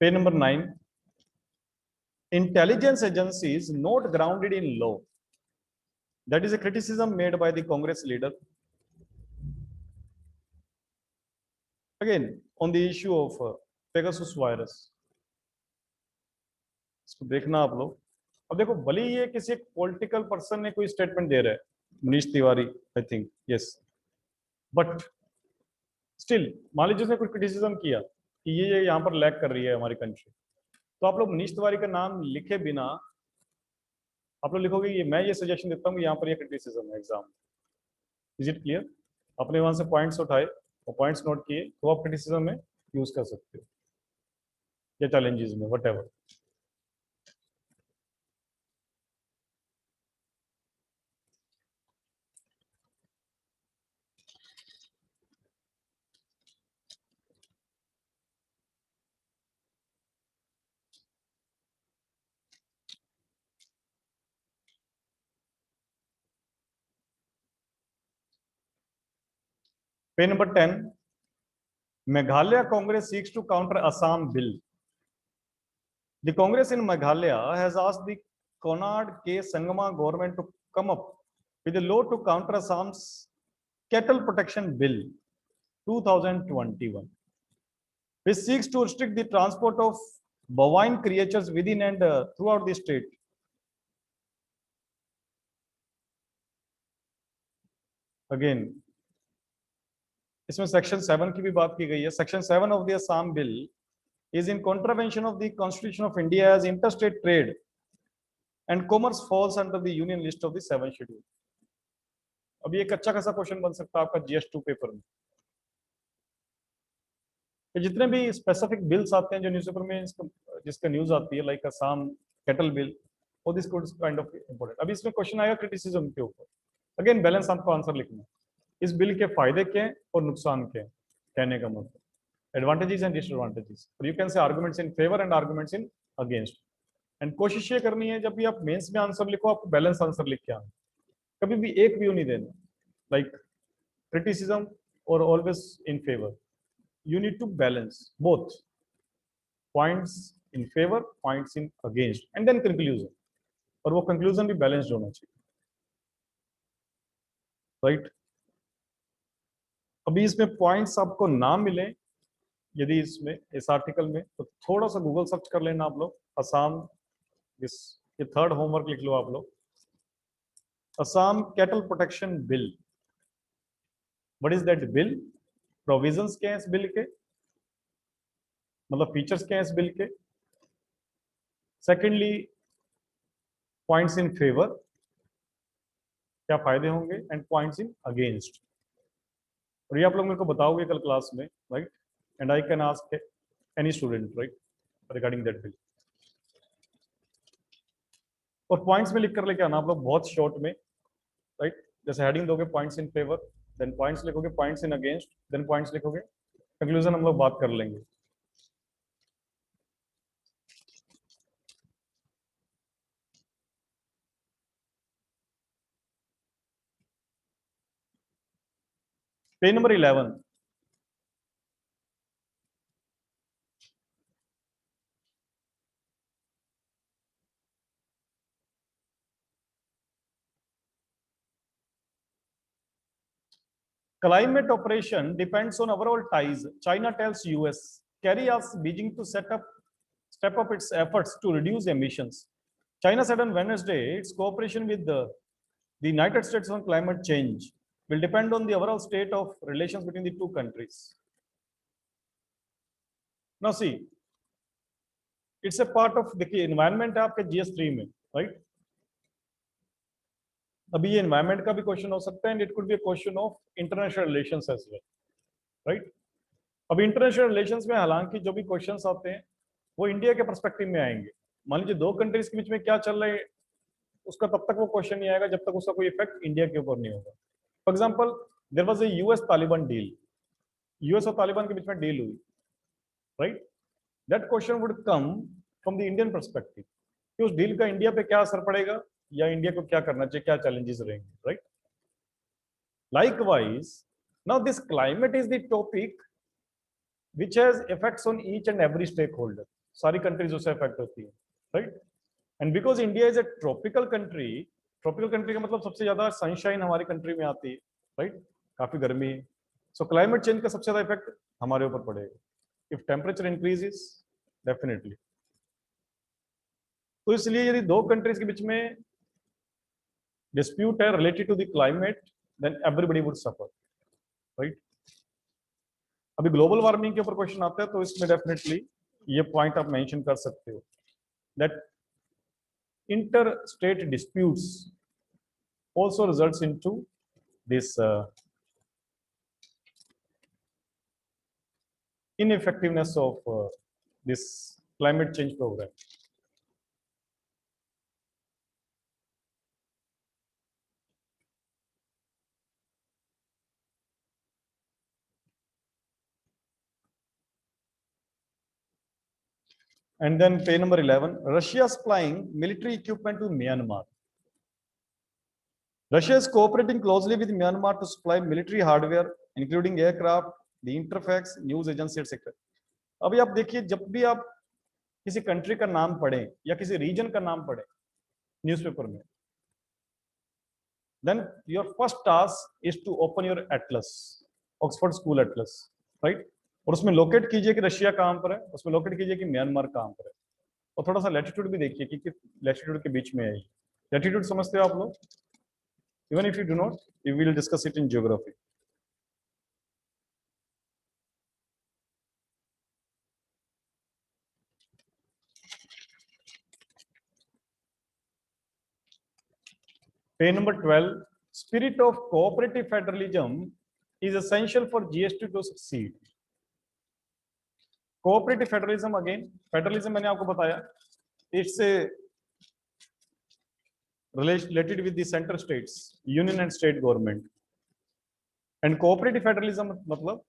Page number 9. Intelligence agencies not grounded in law. That is a criticism made by the Congress leader. Again, on the issue of Pegasus virus. इसको देखना आप लोग. अब देखो, भले ही ये किसी एक पॉलिटिकल पर्सन ने कोई स्टेटमेंट दे रहा है, Manish Tiwari I think, yes, but still मान लीजिए उसने कुछ क्रिटिसिज्म किया कि ये यहाँ पर लैग कर रही है हमारी कंट्री, तो आप लोग मनीष तिवारी का नाम लिखे बिना आप लोग लिखोगे ये मैं ये सजेशन देता हूँ, यहाँ पर ये क्रिटिसिज्म है एग्जाम। Is it clear? आपने वहां से पॉइंट्स उठाए और पॉइंट्स नोट किए तो आप क्रिटिसिज्म में यूज कर सकते हो या चैलेंजेस में, what ever. Page number 10, Meghalaya Congress seeks to counter Assam bill. The Congress in Meghalaya has asked the Konark K. Sangma government to come up with a law to counter Assam's Cattle Protection Bill 2021, which seeks to restrict the transport of bovine creatures within and throughout the state. Again, इसमें section 7 की भी बात की गई है। Section 7 of the Assam bill is in contravention of the Constitution of India as interstate trade and commerce falls under the union list of the 7th schedule. अब ये एक अच्छा खासा क्वेश्चन बन सकता है आपका GS2 पेपर में। जितने भी स्पेसिफिक बिल्स आते हैं जो न्यूज़पेपर में जिसका न्यूज आती है, लाइक असम कैटल बिल, और दिस काइंड ऑफ इंपॉर्टेंट। अभी इसमें क्वेश्चन आएगा क्रिटिसिज्म के ऊपर। अगेन बैलेंस आपको आंसर लिखना है, इस बिल के फायदे क्या हैं और नुकसान क्या हैं, कहने का मतलब एडवांटेजेस एंड डिसएडवांटेजेस, और you can say arguments in favour and arguments in against. And कोशिश ये करनी है जब भी आप मेंस में आंसर लिखो आपको बैलेंस आंसर लिख के आना, कभी भी एक व्यू नहीं देना, लाइक क्रिटिसिज्म और always in favour. You need to balance both points in favor, points in against, and then conclusion, और वो conclusion भी balanced होना चाहिए, right? अभी इसमें points आपको ना मिले यदि इसमें इस आर्टिकल में, तो थोड़ा सा गूगल सर्च कर लेना आप लोग, असम, ये थर्ड होमवर्क लिख लो आप लोग, Assam cattle protection bill. What is that bill? Provisions क्या है इस बिल के, मतलब फीचर्स क्या है इस बिल के। सेकेंडली पॉइंट्स इन फेवर, क्या फायदे होंगे, एंड पॉइंट्स इन अगेंस्ट, और ये आप लोग मेरे को बताओगे कल क्लास में, right? And I can ask any student, right, regarding that bill. और पॉइंट्स में लिख कर लेके आना आप लोग बहुत शॉर्ट में, राइट? जैसे हेडिंग दोगे points in favour, then points लिखोगे, points in against, then points लिखोगे, कंक्लूजन हम लोग बात कर लेंगे। Page number 11, climate operation depends on overall ties. China tells US carry asks Beijing to step up its efforts to reduce emissions. China said on Wednesday its cooperation with the United States on climate change will depend on the overall state of relations between the two countries. Now see, it's a part of the environment आपके GS3 में, right? अभी ये environment का भी question हो सकता है, and it could be a question of international relations as well, right? अब इंटरनेशनल रिलेशंस में हालांकि जो भी क्वेश्चंस आते हैं वो इंडिया के पर्सपेक्टिव में आएंगे। मान लीजिए दो कंट्रीज के बीच में क्या चल रहा है, उसका तब तक वो क्वेश्चन नहीं आएगा जब तक उसका कोई इफेक्ट इंडिया के ऊपर नहीं होगा। For example there was a US Taliban deal, US और तालिबान के बीच में डील हुई, right? That question would come from the Indian perspective कि उस डील का इंडिया पे क्या असर पड़ेगा या इंडिया को क्या करना चाहिए, क्या चैलेंजेस रहेंगे, right? Likewise, now this climate is the topic which has effects on each and every stakeholder. सारी कंट्रीज उससे अफेक्ट होती है, right? And because India is a tropical country, tropical country का मतलब सबसे ज्यादा सनशाइन हमारी कंट्री में आती है, राइट? काफी गर्मी, सो क्लाइमेट चेंज का सबसे ज्यादा इफेक्ट हमारे ऊपर पड़ेगा इफ टेम्परेचर इंक्रीजेस, डेफिनेटली। तो इसलिए यदि दो कंट्रीज के बीच में डिस्प्यूट है related to the climate, then everybody would suffer, right? अभी ग्लोबल वार्मिंग के ऊपर क्वेश्चन आता है तो इसमें डेफिनेटली ये पॉइंट आप मेंशन कर सकते हो that interstate disputes also results into this ineffectiveness of this climate change program. And then page number 11, Russia is supplying military equipment to Myanmar. Russia is cooperating closely with Myanmar to supply military hardware, including aircraft, the interfax, news agency, etc. अभी आप देखिए, जब भी आप किसी country का नाम पढ़ें या किसी रीजन का नाम पढ़ें न्यूज़पेपर में, then your first task is to open your atlas, Oxford School Atlas, right? और उसमें लोकेट कीजिए कि रशिया कहाँ पर है, उसमें लोकेट कीजिए कि म्यांमार कहाँ पर है, और थोड़ा सा लैटिट्यूड भी देखिए कि किस लैटिट्यूड के बीच में है। लैटिट्यूड समझते हो आप लोग? Even if you do not, we will discuss it in geography. Page number 12, spirit of cooperative federalism is essential for GST to succeed. Cooperative federalism, again, federalism मैंने आपको बताया, it's related with the center states, union and state government. And cooperative federalism, matlab,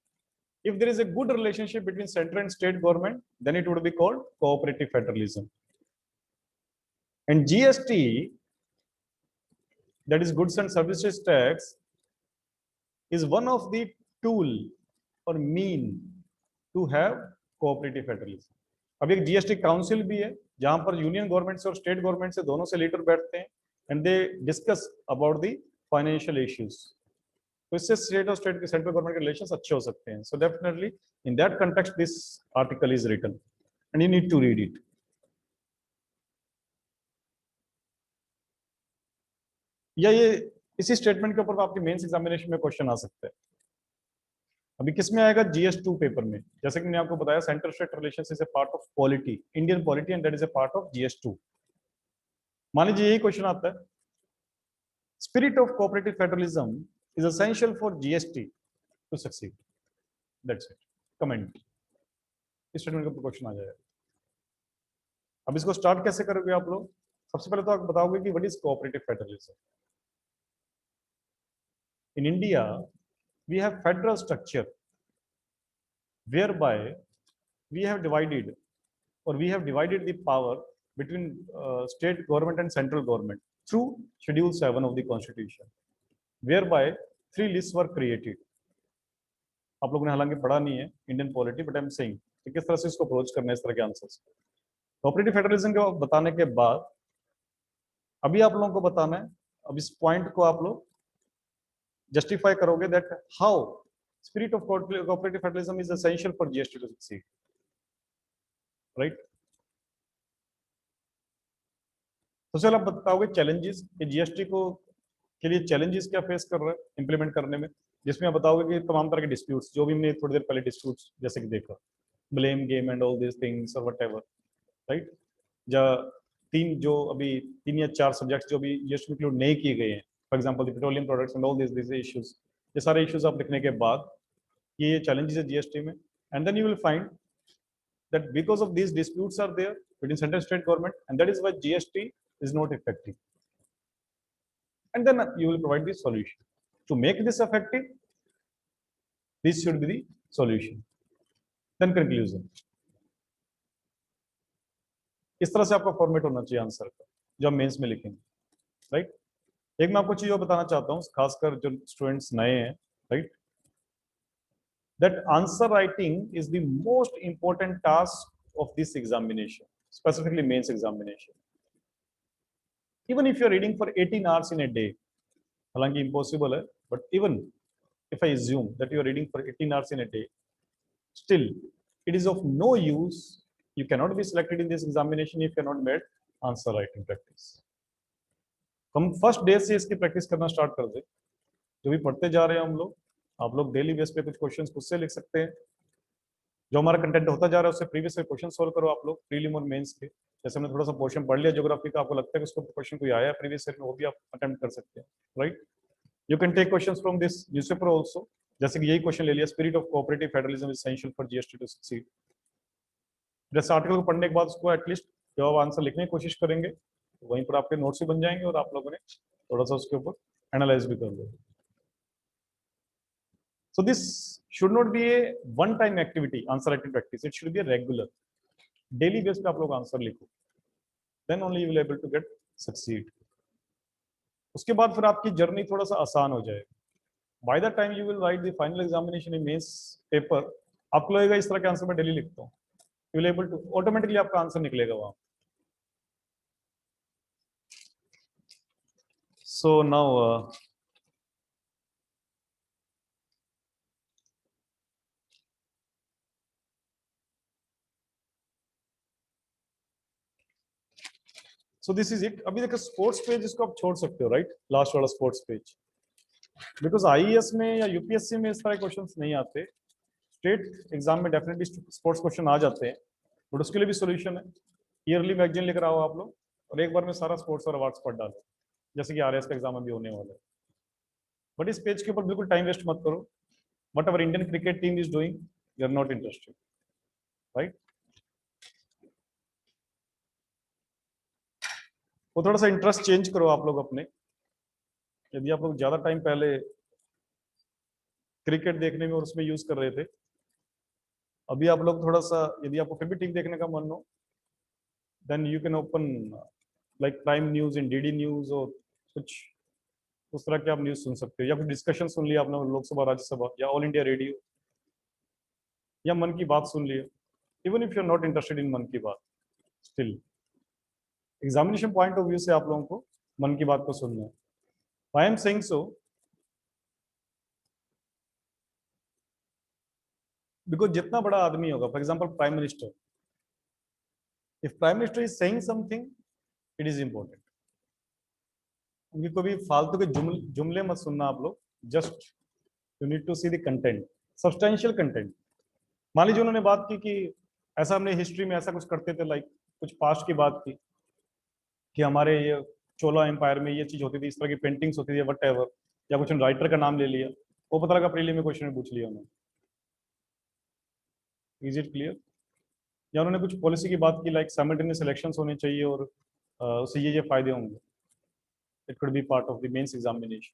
if there is a good relationship between center and state government, then it would be called cooperative federalism. And GST, that is goods and services tax, is one of the tool or mean to have cooperative federalism. अब एक GST council भी है जहां पर union government से और state government से दोनों से लीडर बैठते हैं and they discuss about the financial issues. तो इससे स्टेट और स्टेट के सेंट्रल गवर्नमेंट के रिलेशंस अच्छे हो सकते हैं। So definitely in that context this article is written and you need to read it. या ये इसी स्टेटमेंट के ऊपर आपके मेंस एग्जामिनेशन में क्वेश्चन आ सकते हैं। अभी किसमें आएगा? GS2 पेपर में। जैसे कि मैंने आपको बताया centre state relations is a part of polity, Indian polity, and that is a part of GS2। मान लीजिए यही क्वेश्चन आता है, spirit of cooperative federalism is essential for GST to succeed, that's it, comment. इस statement के ऊपर question आ जाएगा। अब इसको स्टार्ट कैसे करोगे आप लोग? सबसे पहले तो आप बताओगे कि what is cooperative federalism. In India we have federal structure whereby we have divided the power between state government and central government through schedule 7 of the constitution, whereby 3 lists were created. आप लोगों ने हालांकि पढ़ा नहीं है Indian polity, but I am saying कि किस तरह से इसको अप्रोच करना है इस तरह के आंसर्स। कोऑपरेटिव फेडरलिज्म के बताने के बाद अभी आप लोगों को बताना है, अब इस पॉइंट को आप लोग justify करोगे that how spirit of cooperative federalism is essential for GST to succeed, right? तो चलो आप बताओगे चैलेंजेस कि GST को के लिए चैलेंजेस क्या फेस कर रहा है इंप्लीमेंट करने में, जिसमें आप बताओगे कि तमाम तरह के डिस्प्यूट्स, जो भी हमने थोड़ी देर पहले डिस्प्यूट्स जैसे कि देखा, blame game and all this things और व्हाटएवर, राइट? या 3 या 4 सब्जेक्ट्स जो भी GST में इंक्लूड नहीं किए गए हैं, for example the petroleum products and all this issues, ये सारे इश्यूज आप लिखने के बाद ये चैलेंजेस है GST में, and then you will find that because of these disputes are there between central state government, and that is why GST is not effective, and then you will provide the solution to make this effective. This should be the solution, then conclusion. इस तरह से आपका format होना चाहिए answer का जो हम mains में लिखेंगे, राइट? एक मैं आपको चीज और बताना चाहता हूँ, खासकर जो स्टूडेंट्स नए हैं, right, that answer writing is the most important task of this examination, specifically mains examination. Even if you are reading for 18 hours in a day, हालांकि impossible है, but even if I assume that you are reading for 18 hours in a day, still it is of no use. You cannot be selected in this examination if you are not made answer writing practice. हम first day से इसकी practice करना start कर दे, जो भी पढ़ते जा रहे हैं हम लोग, आप लोग डेली बेस पे कुछ क्वेश्चंस खुद से लिख सकते हैं, जो हमारा कंटेंट होता जा रहा है उससे प्रीवियस क्वेश्चन सोल्व करो आप लोग, प्रीलिम और मेंस के। जैसे हमने थोड़ा सा पोर्शन पढ़ लिया ज्योग्राफी का, आपको लगता है कि उसको क्वेश्चन कोई आया है प्रीवियस ईयर में, वो भी आप अटेम्प्ट कर सकते हैं, right. You can take questions from this newspaper also. जैसे कि यही क्वेश्चन ले लिया, spirit of cooperative federalism is essential for GST to succeed. जैसे आर्टिकल को पढ़ने के बाद उसको एटलीस्ट जब आप आंसर लिखने की कोशिश करेंगे तो वहीं पर आपके नोट्स भी बन जाएंगे और आप लोगों ने थोड़ा सा उसके ऊपर एनालाइज भी कर लो। So this should not be a one-time activity, answer writing practice. It should be a regular, daily base पे आप लोग आंसर लिखो, then only you will able to get succeed. उसके बाद फिर आपकी जर्नी थोड़ा सा आसान हो जाएगा। By the time you will write the final examination in mains paper, आपको लगेगा इस तरह के आंसर मैं डेली लिखता हूँ, you will able to automatically आपका आंसर निकलेगा वहाँ। So now so this is it। अभी देखो स्पोर्ट्स पेज इसको आप छोड़ सकते हो, राइट, लास्ट वाला स्पोर्ट्स पेज, बिकॉज आईएएस में या यूपीएससी में इस तरह क्वेश्चंस नहीं आते। स्टेट एग्जाम में डेफिनेटली स्पोर्ट्स क्वेश्चन आ जाते हैं, बट उसके लिए भी सोल्यूशन है। ईयरली मैगजीन लेकर आओ आप लोग और एक बार में सारा स्पोर्ट्स और अवार्ड्स पढ़ डालो, जैसे कि आरएएस का एग्जाम अभी होने वाला है। बट इस पेज के ऊपर बिल्कुल टाइम वेस्ट मत करो। What our Indian cricket team is doing, you are not interested, right. वो थोड़ा सा इंटरेस्ट चेंज करो आप लोग अपने। यदि आप लोग ज्यादा टाइम पहले क्रिकेट देखने में और उसमें यूज कर रहे थे, अभी आप लोग थोड़ा सा, यदि आपको फिर भी टीम देखने का मन हो, then you can open like prime news in DD news और कुछ उस तरह के आप न्यूज सुन सकते हो, या फिर डिस्कशन सुन लिया आपने लोकसभा राज्यसभा या ऑल इंडिया रेडियो, या मन की बात सुन लिया। Even if you are not interested in Mann की Baat, still examination point of view से आप लोगों को मन की बात को सुनना है। I am saying so because जितना बड़ा आदमी होगा, for example prime minister, if prime minister is saying something, it is important. उनकी कोई फालतू के जुमले मत सुनना आप लोग, just you need to see the content, substantial content. मान लीजिए उन्होंने बात की कि ऐसा हमने हिस्ट्री में ऐसा कुछ करते थे, लाइक कुछ पास्ट की बात की कि हमारे ये चोला एम्पायर में ये चीज होती थी, इस तरह की पेंटिंग्स होती थी, वट एवर, या कुछ राइटर का नाम ले लिया, वो पता लगा प्रीलिम में क्वेश्चन में पूछ लिया उन्होंने। Is it clear? या उन्होंने कुछ पॉलिसी की बात की, लाइक साइमल्टेनियस इलेक्शंस होने चाहिए और उससे ये फायदे होंगे, it could be part of the mains examination.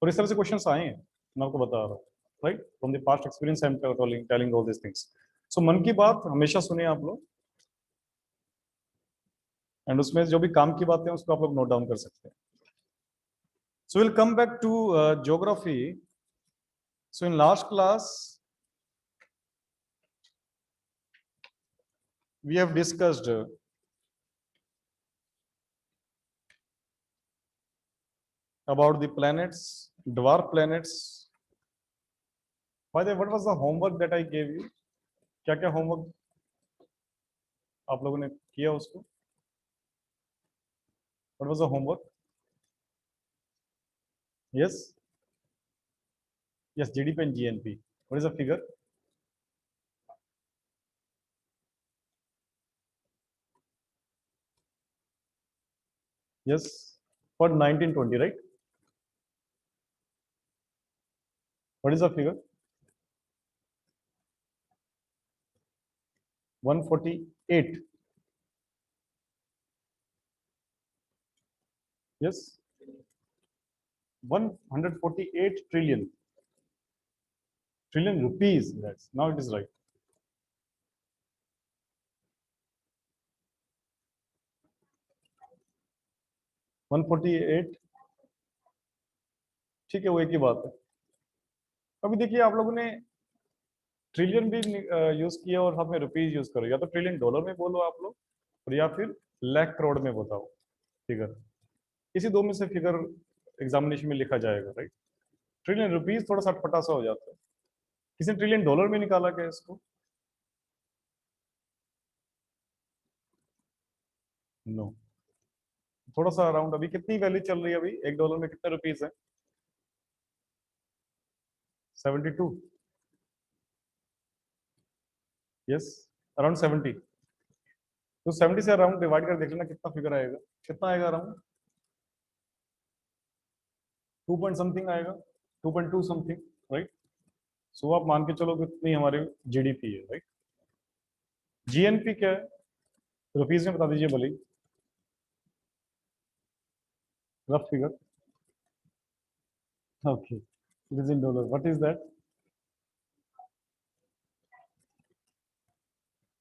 और इस तरह से क्वेश्चंस आए हैं, मैं आपको बता रहा हूँ, right, from the past experience I am telling all this things. So मन की बात हमेशा सुने आप लोग, एंड उसमें जो भी काम की बातें हैं उसको आप लोग नोट डाउन कर सकते हैं। So will come back to geography. So in last class we have discussed about the planets, dwarf planets. By the way, what was the homework that I gave you? क्या क्या homework आप लोगों ने किया उसको? What was the homework? Yes, yes, GDP and GNP. What is the figure? Yes, for 1920, right? What is the figure? 148. Yes, 148 trillion. Trillion rupees. That's now it is right. One forty eight, ठीक है, वो एक ही बात है। अभी देखिए आप लोगों ने ट्रिलियन भी यूज किया और हमें रुपीज यूज करो, या तो ट्रिलियन डॉलर में बोलो आप लोग, और या फिर लाख करोड़ में बताओ फिगर। इसी दो में से फिगर एग्जामिनेशन में लिखा जाएगा, राइट। ट्रिलियन रुपीज थोड़ा सा अटपटा सा हो जाता है। किसी ने ट्रिलियन डॉलर में निकाला क्या इसको? नो। थोड़ा सा अराउंड, अभी कितनी वैल्यू चल रही है? अभी एक डॉलर में कितने रुपीज है? 72। Yes, around 70। तो 70 से अराउंड डिवाइड कर देख लेना कितना फिगर आएगा, कितना आएगा अराउंड 2 पॉइंट समथिंग आएगा, 2.2 समथिंग, राइट। सो आप मान के चलो कितनी हमारी जीडीपी है, राइट। जीएनपी क्या है रुपीज में बता दीजिए भले, rough figure. Okay, it is in dollar, what is that?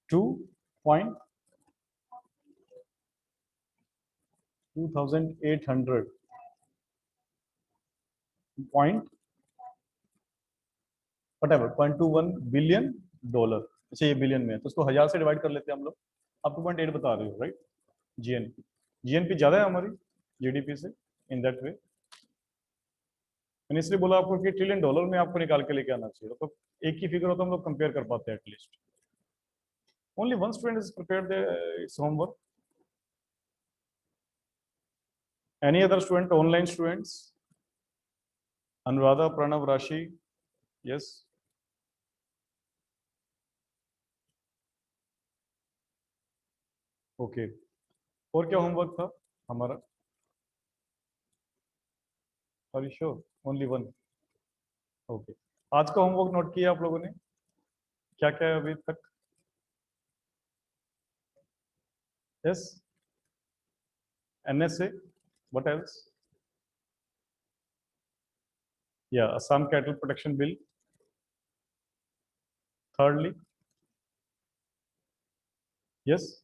2.2800 point whatever 0.21 billion dollar. अच्छा ये बिलियन में है तो उसको 1000 से डिवाइड कर लेते हैं हम लोग। आप 2.8 बता रहे हो, राइट। जीएनपी, जीएनपी ज्यादा है हमारी जीडीपी से इन दैट वे। मैंने इसलिए बोला आपको कि ट्रिलियन डॉलर में आपको निकाल के लेके आना चाहिए, तो एक ही फिगर हो तो हम लोग कंपेयर कर पाते हैं at least. Only one student is prepared its homework. Any other student, online students? Anuradha, Pranav, Rashi? Yes. Okay, और क्या होमवर्क था हमारा? Are you sure? Only one? Okay, आज का होमवर्क नोट किया आप लोगों ने? क्या क्या है अभी तक? Yes, NSA, what else? या Assam cattle protection bill. Thirdly? Yes,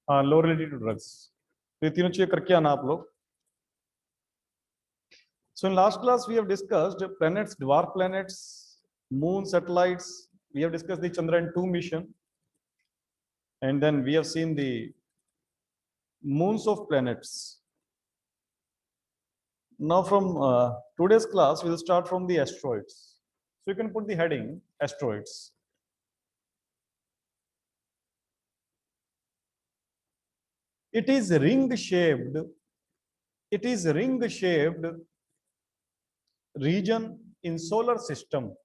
हाँ, लो रिलेटेड टू ड्रग्स। तो ये तीनों चीजें करके आना आप लोग। So in last class we have discussed planets, dwarf planets, moon, satellites. We have discussed the Chandrayaan-2 mission, and then we have seen the moons of planets. Now from today's class we will start from the asteroids. So you can put the heading asteroids. It is ring shaped. It is ring shaped region in solar system.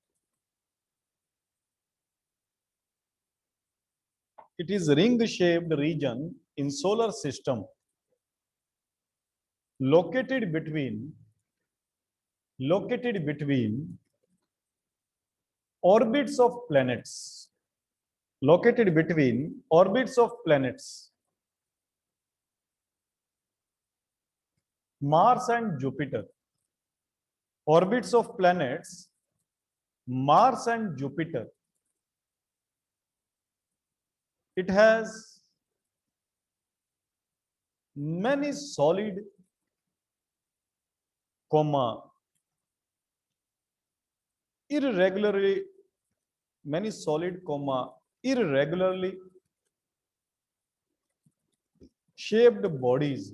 It is ring shaped region in solar system located between orbits of planets. Located between orbits of planets Mars and Jupiter. Orbits of planets Mars and Jupiter. It has many solid, irregularly, many solid, irregularly shaped bodies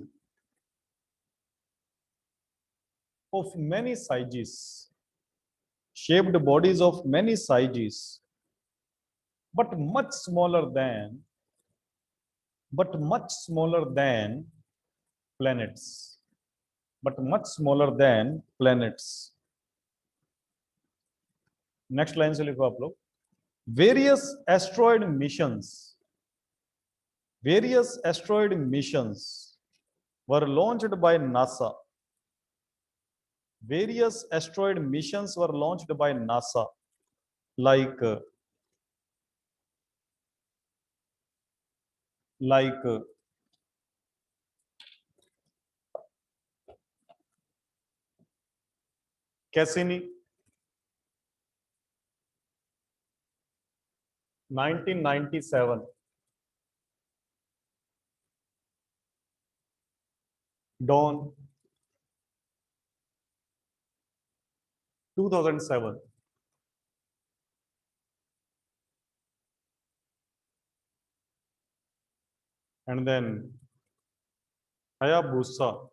of many sizes. Shaped bodies of many sizes, but much smaller than planets. But much smaller than planets. Next line से लिखो आप लोग। Various asteroid missions were launched by NASA. Various asteroid missions were launched by NASA, like Cassini, 1997, Dawn, 2007, and then Hayabusa,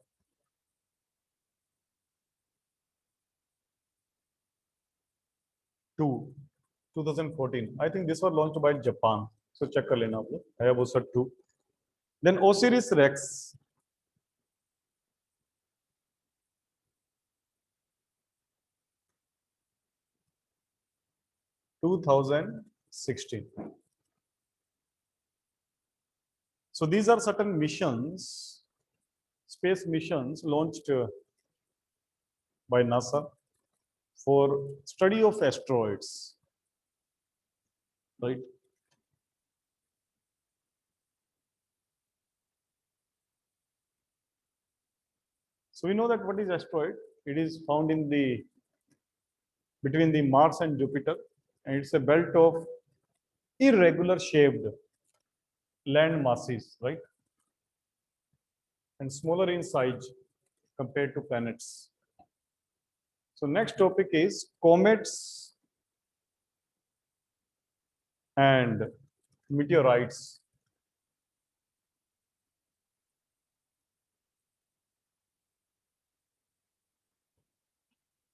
2, 2014. I think this was launched by Japan. So check कर लेना आप लोग, Hayabusa 2. Then Osiris Rex, 2016. So these are certain missions, space missions launched by NASA for study of asteroids, right? So we know that what is asteroid? It is found in the between the Mars and Jupiter, and it's a belt of irregular shaped land masses, right? And smaller in size compared to planets. So next topic is comets and meteorites.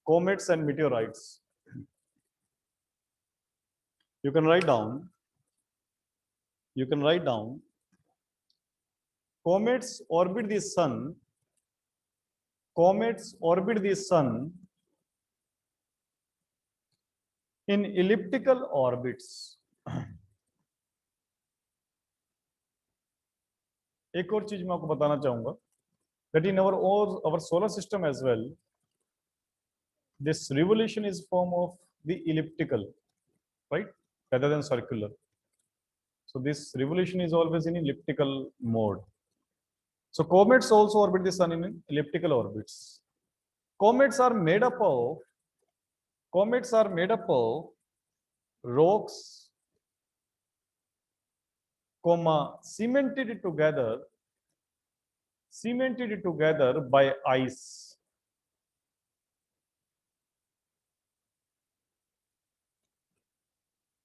Comets and meteorites. You can write down. You can write down. Comets orbit the sun. Comets orbit the sun in elliptical orbits. एक और चीज मैं आपको बताना चाहूंगा that in our solar system as well, this revolution is form of the elliptical, right, rather than circular. So this revolution is always in elliptical mode. So comets also orbit the sun in elliptical orbits. Comets are made up of rocks, cemented together by ice.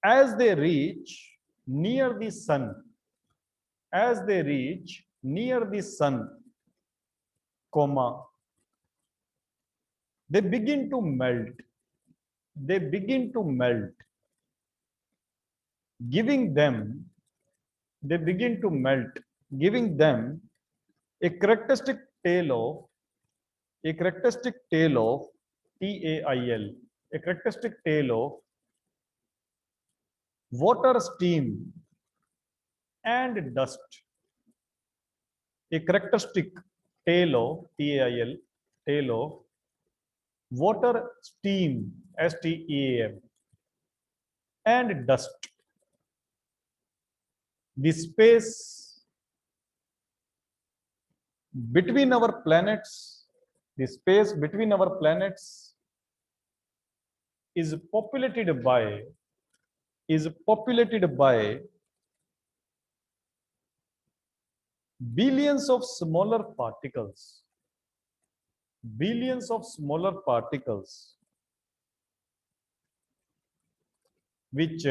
As they reach near the sun, they begin to melt. Giving them a characteristic tail of TAIL, a characteristic tail of water, steam, and dust. A characteristic tail of TAIL, tail of water, steam, STEAM, and dust. The space between our planets, is populated by billions of smaller particles, which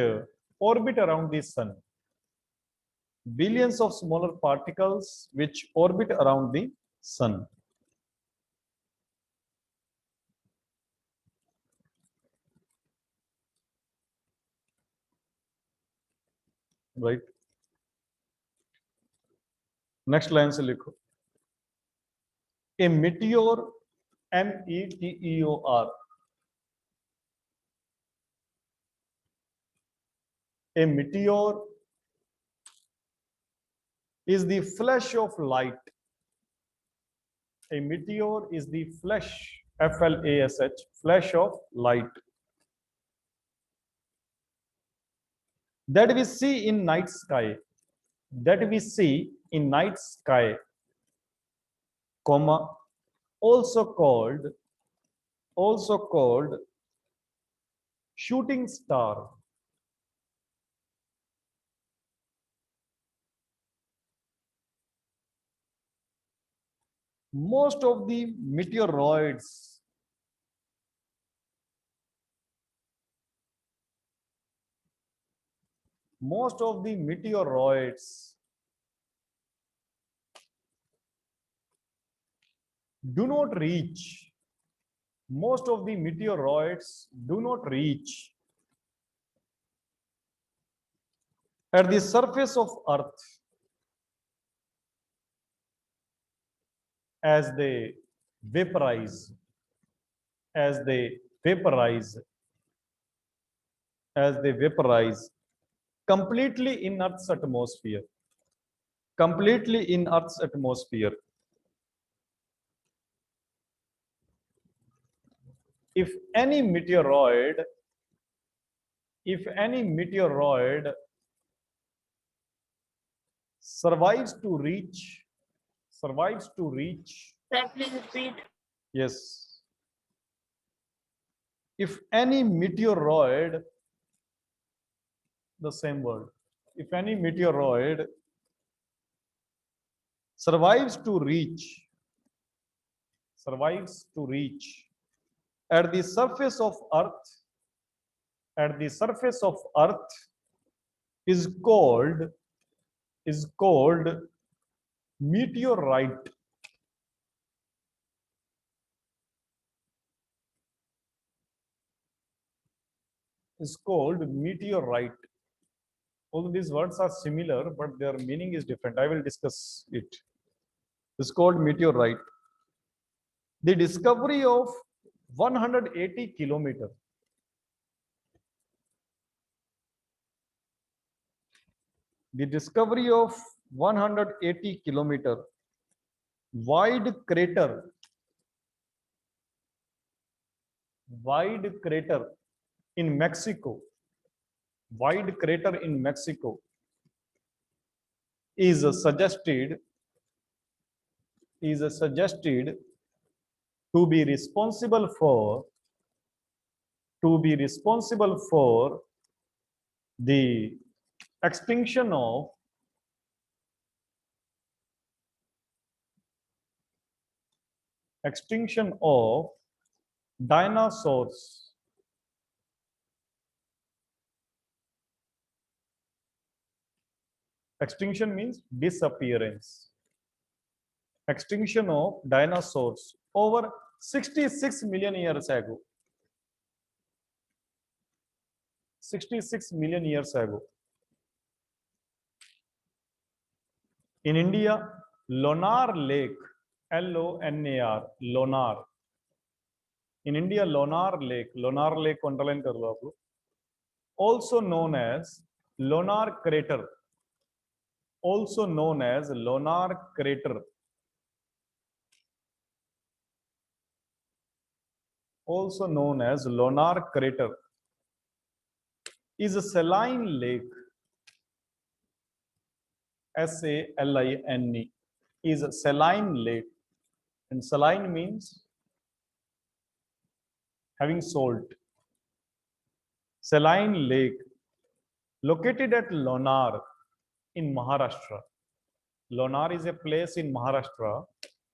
orbit around the sun. Billions of smaller particles which orbit around the sun. Right. Next line से लिखो. A meteor, METEOR. A meteor is the flash of light. A meteor is the flash, FLASH, flash of light that we see in night sky. Comma, also called shooting star. Most of the meteoroids do not reach. Most of the meteoroids do not reach at the surface of Earth as they vaporize. as they vaporize completely in Earth's atmosphere. Completely in Earth's atmosphere. If any meteoroid survives to reach Sir, please repeat. yes, if any meteoroid, the same word, if any meteoroid survives to reach at the surface of earth is called meteorite. Is called meteorite. Although these words are similar, but their meaning is different. I will discuss it. It's called meteorite. The discovery of 180 kilometer. The discovery of 180 kilometer wide crater in Mexico. Wide crater in Mexico is suggested to be responsible for the extinction of dinosaurs. Extinction means disappearance. Extinction of dinosaurs over 66 million years ago. 66 million years ago. In India, Lonar Lake, L-O-N-A-R, Lonar. In India, Lonar Lake को underline कर लो आप लोग. Also known as Lonar Crater. Also known as Lonar Crater. Also known as Lonar Crater is a saline lake. S-A-L-I-N-E is a saline lake, and saline means having salt. Saline lake located at Lonar in Maharashtra. Lonar is a place in Maharashtra.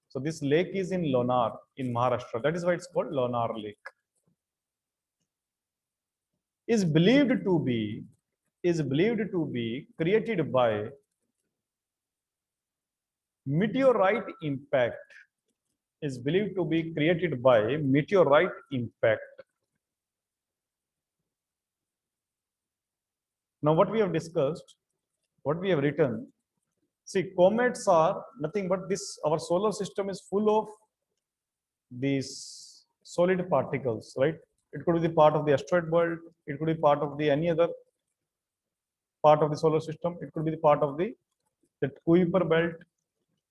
So this lake is in Lonar in Maharashtra. That is why it's called Lonar Lake. Is believed to be created by meteorite impact. Is believed to be created by meteorite impact. Now what we have discussed, what we have written, see, comets are nothing but this, our solar system is full of these solid particles, right? It could be the part of the asteroid belt, it could be part of the any other part of the solar system, it could be the part of the Kuiper belt,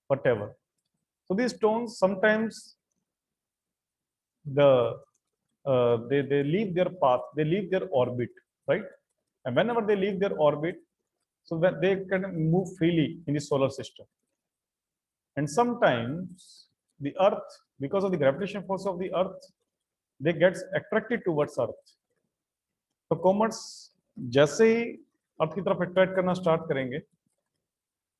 whatever. So these stones sometimes they leave their path, they leave their orbit, right? And whenever they leave their orbit, so that they can move freely in the solar system. And sometimes the Earth, because of the gravitational force of the Earth, they get attracted towards Earth. So comets जैसे ही Earth की तरफ attract करना start करेंगे,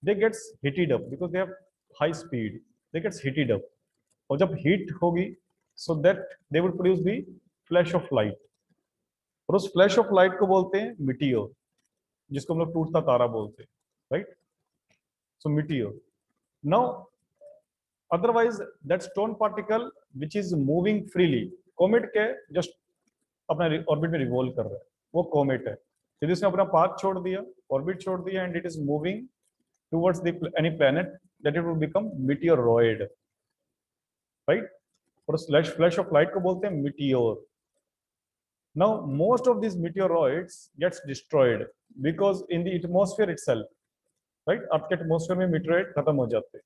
they gets heated up because they have high speed. They gets heated up. और जब heat होगी, so that they would produce the flash of light. और उस flash of light को बोलते हैं meteor, जिसको हम लोग टूटता तारा बोलते हैं, right? So meteor. Now, otherwise that stone particle which is moving freely, comet के just अपना orbit में revolve कर रहा है, वो comet है. यदि उसने अपना path छोड़ दिया, orbit छोड़ दिया, and it is moving towards any planet, that it will become meteoroid, right? और flash of light को बोलते हैं meteor. Now, most of these meteoroids gets destroyed because in the atmosphere itself, right? अर्थ के atmosphere में meteoroid खत्म हो जाते हैं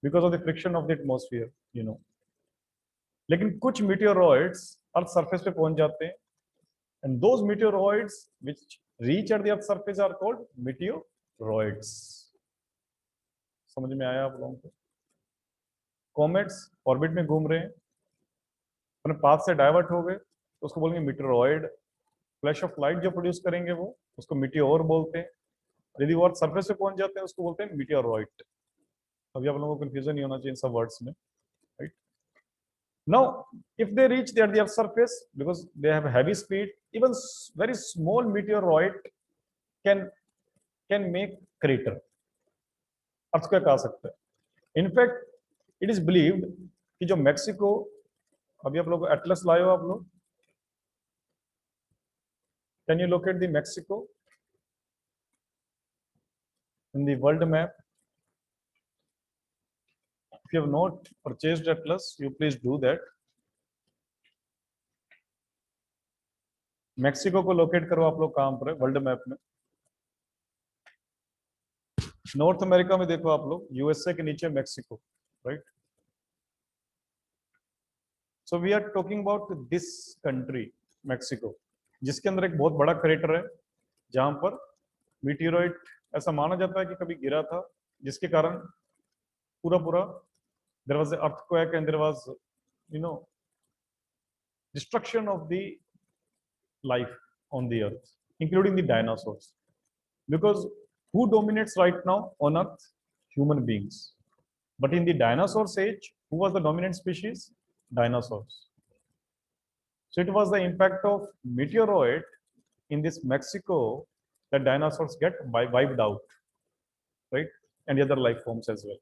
because of the friction of the atmosphere, you know. लेकिन कुछ meteoroids अर्थ surface पे पहुंच जाते हैं, and those meteoroids which reach at the earth surface are called meteoroids. समझ में आया आप लोगों को? कॉमेट्स ऑर्बिट में घूम रहे हैं, अपने पाथ से डाइवर्ट हो गए तो उसको बोलेंगे मीटेरोइड। फ्लैश ऑफ लाइट जो प्रोड्यूस करेंगे वो उसको मीटियोर बोलते हैं। यदि वो सरफेस पे पहुंच जाते हैं उसको बोलते हैं मीटियोरॉइड। अभी आप लोगों को कंफ्यूजन नहीं होना चाहिए इन सब वर्ड्स में, right? Now, if they reach the earth surface, because they have heavy speed, even very small meteoroid can make crater, earthquake आ सकता है। इनफैक्ट इट इज बिलीव्ड कि जो मैक्सिको, अभी आप लोग एटलस लाए हो आप लोग, can you locate the Mexico in the world map? If you have not purchased Atlas, you please do that. Mexico को लोकेट करो आप लोग कहां पर है वर्ल्ड मैप में? नॉर्थ अमेरिका में देखो आप लोग, यूएसए के नीचे Mexico, right? So we are talking about this country Mexico, जिसके अंदर एक बहुत बड़ा क्रेटर है जहां पर मीटियोराइट ऐसा माना जाता है कि कभी गिरा था, जिसके कारण पूरा पूरा there was an earthquake and there was, you know, destruction of the life on the earth, including the dinosaurs. Because who dominates right now on earth? Human beings. But in the dinosaurs age, who was the dominant species? Dinosaurs. So it was the impact of meteoroid in this Mexico that dinosaurs get wiped out, right? And the other life forms as well.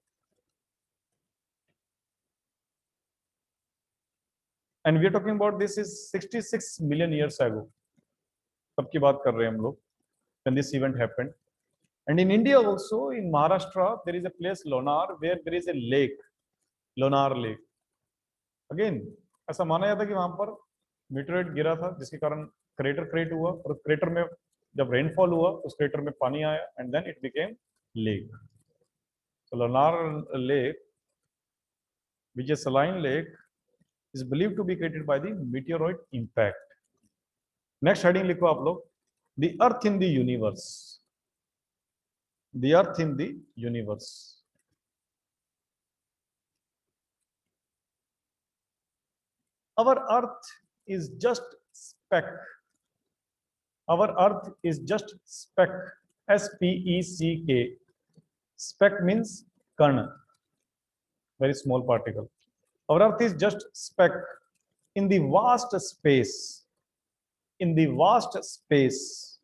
And we are talking about this is 66 million years ago. तब की बात कर रहे हैं हम लोग when this event happened. And in India also, in Maharashtra, there is a place Lonar where there is a lake, Lonar Lake. Again, ऐसा माना जाता है कि वहां पर मीटरोइड गिरा था जिसके कारण क्रेटर क्रिएट हुआ, और क्रेटर में जब रेनफॉल हुआ उस क्रेटर में पानी आया and then it became lake. So Lonar Lake, which is a saline lake, is believed to be created by the meteoroid impact. Next heading लिखो आप लोग, the earth in the universe. The earth in the universe. Our earth is just speck. Our earth is just speck. S-P-E-C-K. Speck means kern, very small particle. Our earth is just speck in the vast space. In the vast space.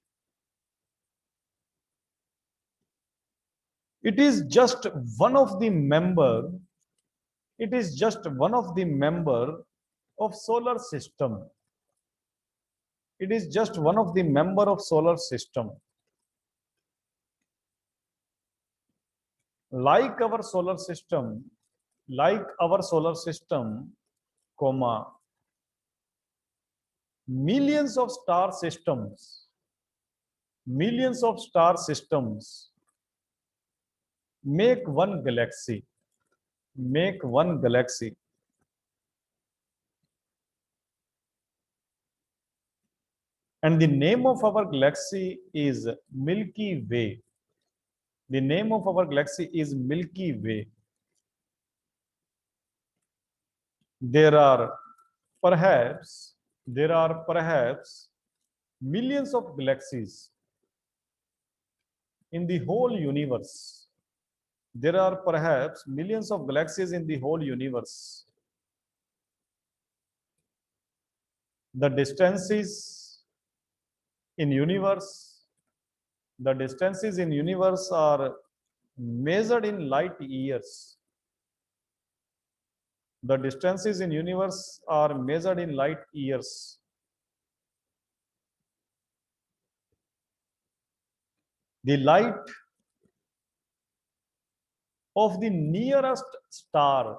It is just one of the member. It is just one of the member of solar system. It is just one of the member of solar system. Like our solar system, comma, millions of star systems make one galaxy. And the name of our galaxy is Milky Way. The name of our galaxy is Milky Way. There are perhaps millions of galaxies in the whole universe. There are perhaps millions of galaxies in the whole universe. The distances in universe are measured in light years. The distances in universe are measured in light years. The light of the nearest star,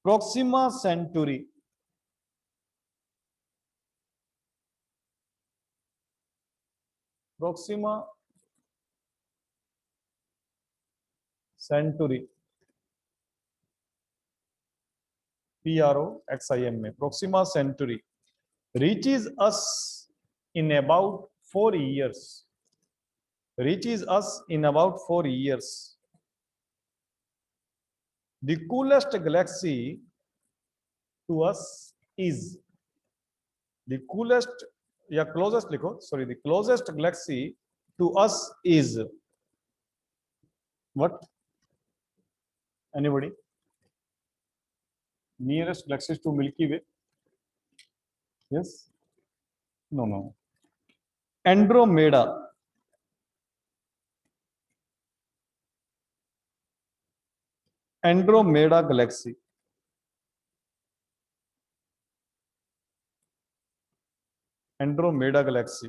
Proxima Centauri. Proxima Centauri. PROXIMA. Proxima Centauri reaches us in about 4 years. Reaches us in about 4 years. The coolest galaxy to us is the coolest, yeah, closest likho, sorry, the closest galaxy to us is what? Anybody? Nearest galaxies to Milky Way? Yes? No, no. Andromeda. Andromeda galaxy. Andromeda galaxy.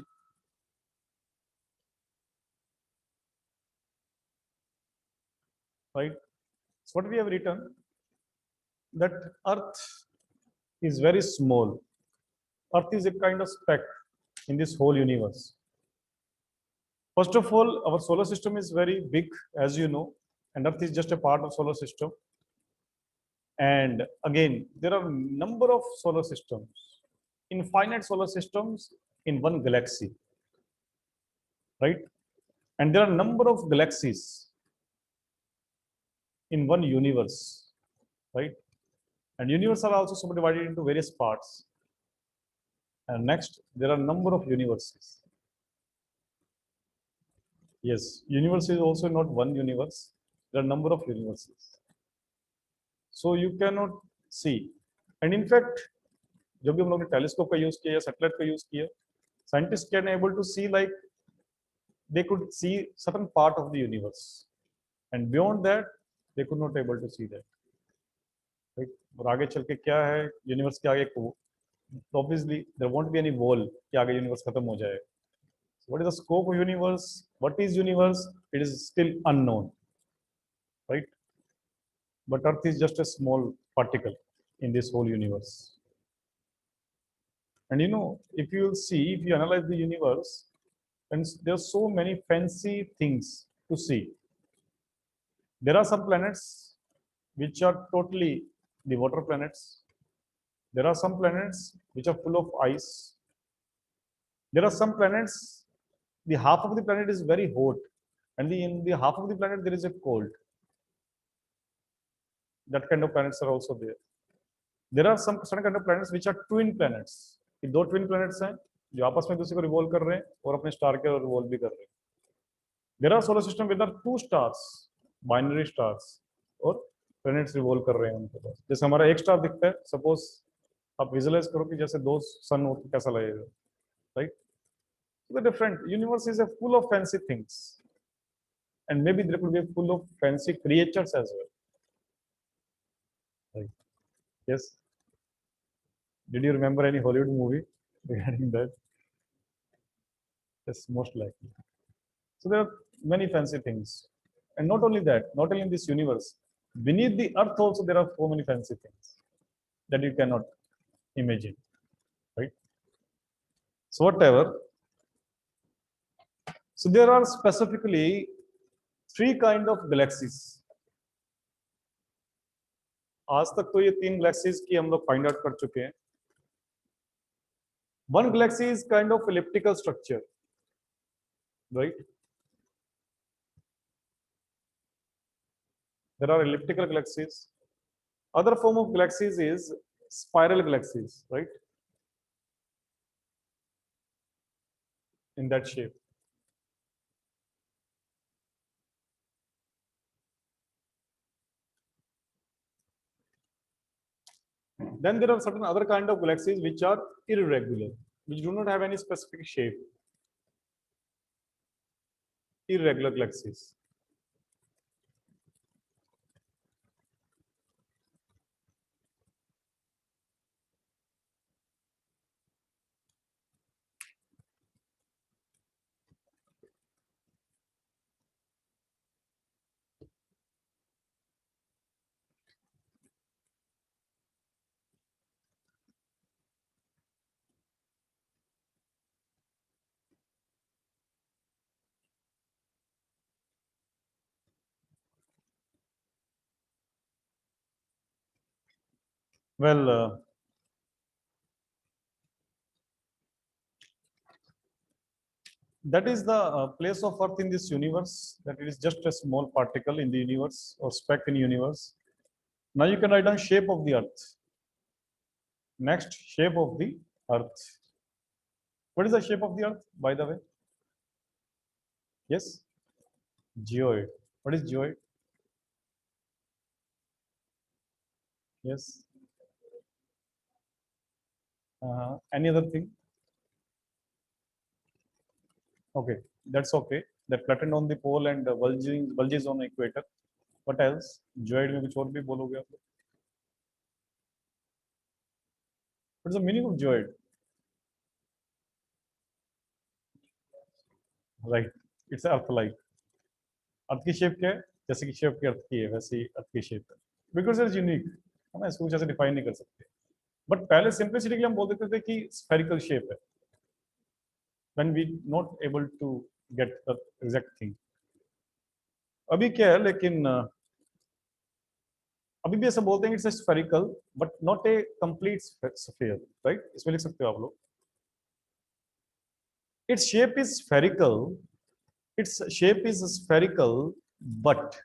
Right? So what we have written, that Earth is very small. Earth is a kind of speck in this whole universe. First of all, our solar system is very big, as you know, and Earth is just a part of solar system. And again, there are number of solar systems, infinite solar systems in one galaxy, right? And there are number of galaxies in one universe, right? And universe are also subdivided into various parts. And next, there are number of universes. Yes, universe is also not one universe. There are number of universes. So you cannot see. And in fact, जब भी हम लोग ने telescope का use किया या satellite का use किया, scientists can able to see, like they could see certain part of the universe, and beyond that they could not able to see that, right? और आगे चल के क्या है यूनिवर्स के आगे को, obviously there won't be any wall कि आगे यूनिवर्स खत्म हो जाए. So what is the scope of universe? What is universe? It is still unknown, right? But Earth is just a small particle in this whole universe. And you know, if you will see, if you analyze the universe, and there are so many fancy things to see. There are some planets which are totally the water planets. There are some planets which are full of ice. There are some planets, the half of the planet is very hot, and in the half of the planet there is a cold. That kind of planets are also there. There are some certain kind of planets which are twin planets. ये दो twin planets हैं जो आपस में दूसरे को revolve कर रहे हैं और अपने स्टार के रिवॉल्व भी कर रहे हैं. There are solar system with two stars, binary stars, और planets रिवॉल्व कर रहे हैं उनके पास. जैसे हमारा एक स्टार दिखता है, सपोज आप विजुअलाइज करो कि जैसे दो सन हो तो कैसा लगेगा, right? The different universe is a full of fancy things, and maybe there could be full of fancy creatures as well, right? Yes. Did you remember any Hollywood movie regarding that? Yes, most likely. So there are many fancy things, and not only that, not only in this universe, beneath the earth also there are so many fancy things that you cannot imagine, right? So whatever. So there are specifically three kind of galaxies. आज तक तो ये तीन galaxies की हम लोग find out कर चुके हैं. One galaxy is kind of elliptical structure, right? There are elliptical galaxies. Other form of galaxies is spiral galaxies, right? In that shape. Then there are certain other kind of galaxies which are irregular, which do not have any specific shape. Irregular galaxies. Well, that is the place of Earth in this universe, that it is just a small particle in the universe or speck in universe. Now you can write down shape of the Earth. Next, shape of the Earth. What is the shape of the Earth, by the way? Yes, geoid. What is geoid? Yes. Any other thing? Okay, that's okay. That flattened on the pole and bulges on equator. What else? Geoid में कुछ और भी बोलोगे आप? What is the meaning of geoid? Right. It's Earth-like. अर्थ की shape क्या है? जैसे कि शेप की अर्थ की है वैसे ही अर्थ की शेप है, बिकॉज इट्स यूनिक है ना, इसको कुछ ऐसे डिफाइन नहीं कर सकते. बट पहले सिंपलिसिटी के लिए हम बोल देते थे कि स्फेरिकल शेप है, when we not able to get the exact thing. अभी क्या है लेकिन अभी भी ऐसा बोलते हैं कि it's spherical but not a complete sphere, right? इसमें लिख सकते हो आप लोग, its shape is spherical, its shape is spherical, but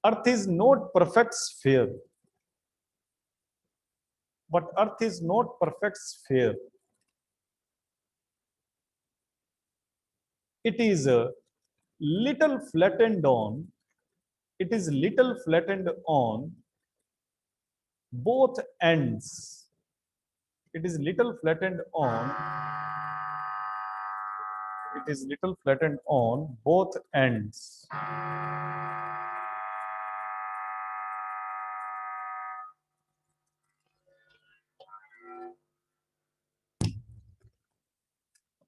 Earth is not perfect sphere. But Earth is not perfect sphere. It is a little flattened on. It is little flattened on both ends. It is little flattened on. It is little flattened on both ends.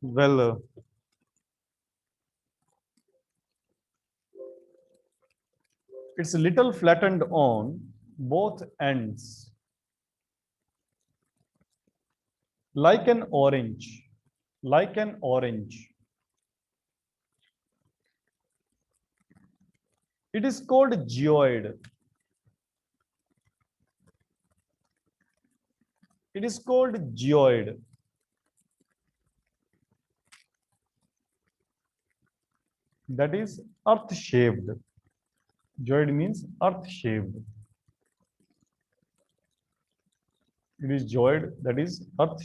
Well, it's a little flattened on both ends, like an orange, like an orange. It is called geoid. It is called geoid. That is earth shaped. Geoid means earth shaped. It is geoid, that is earth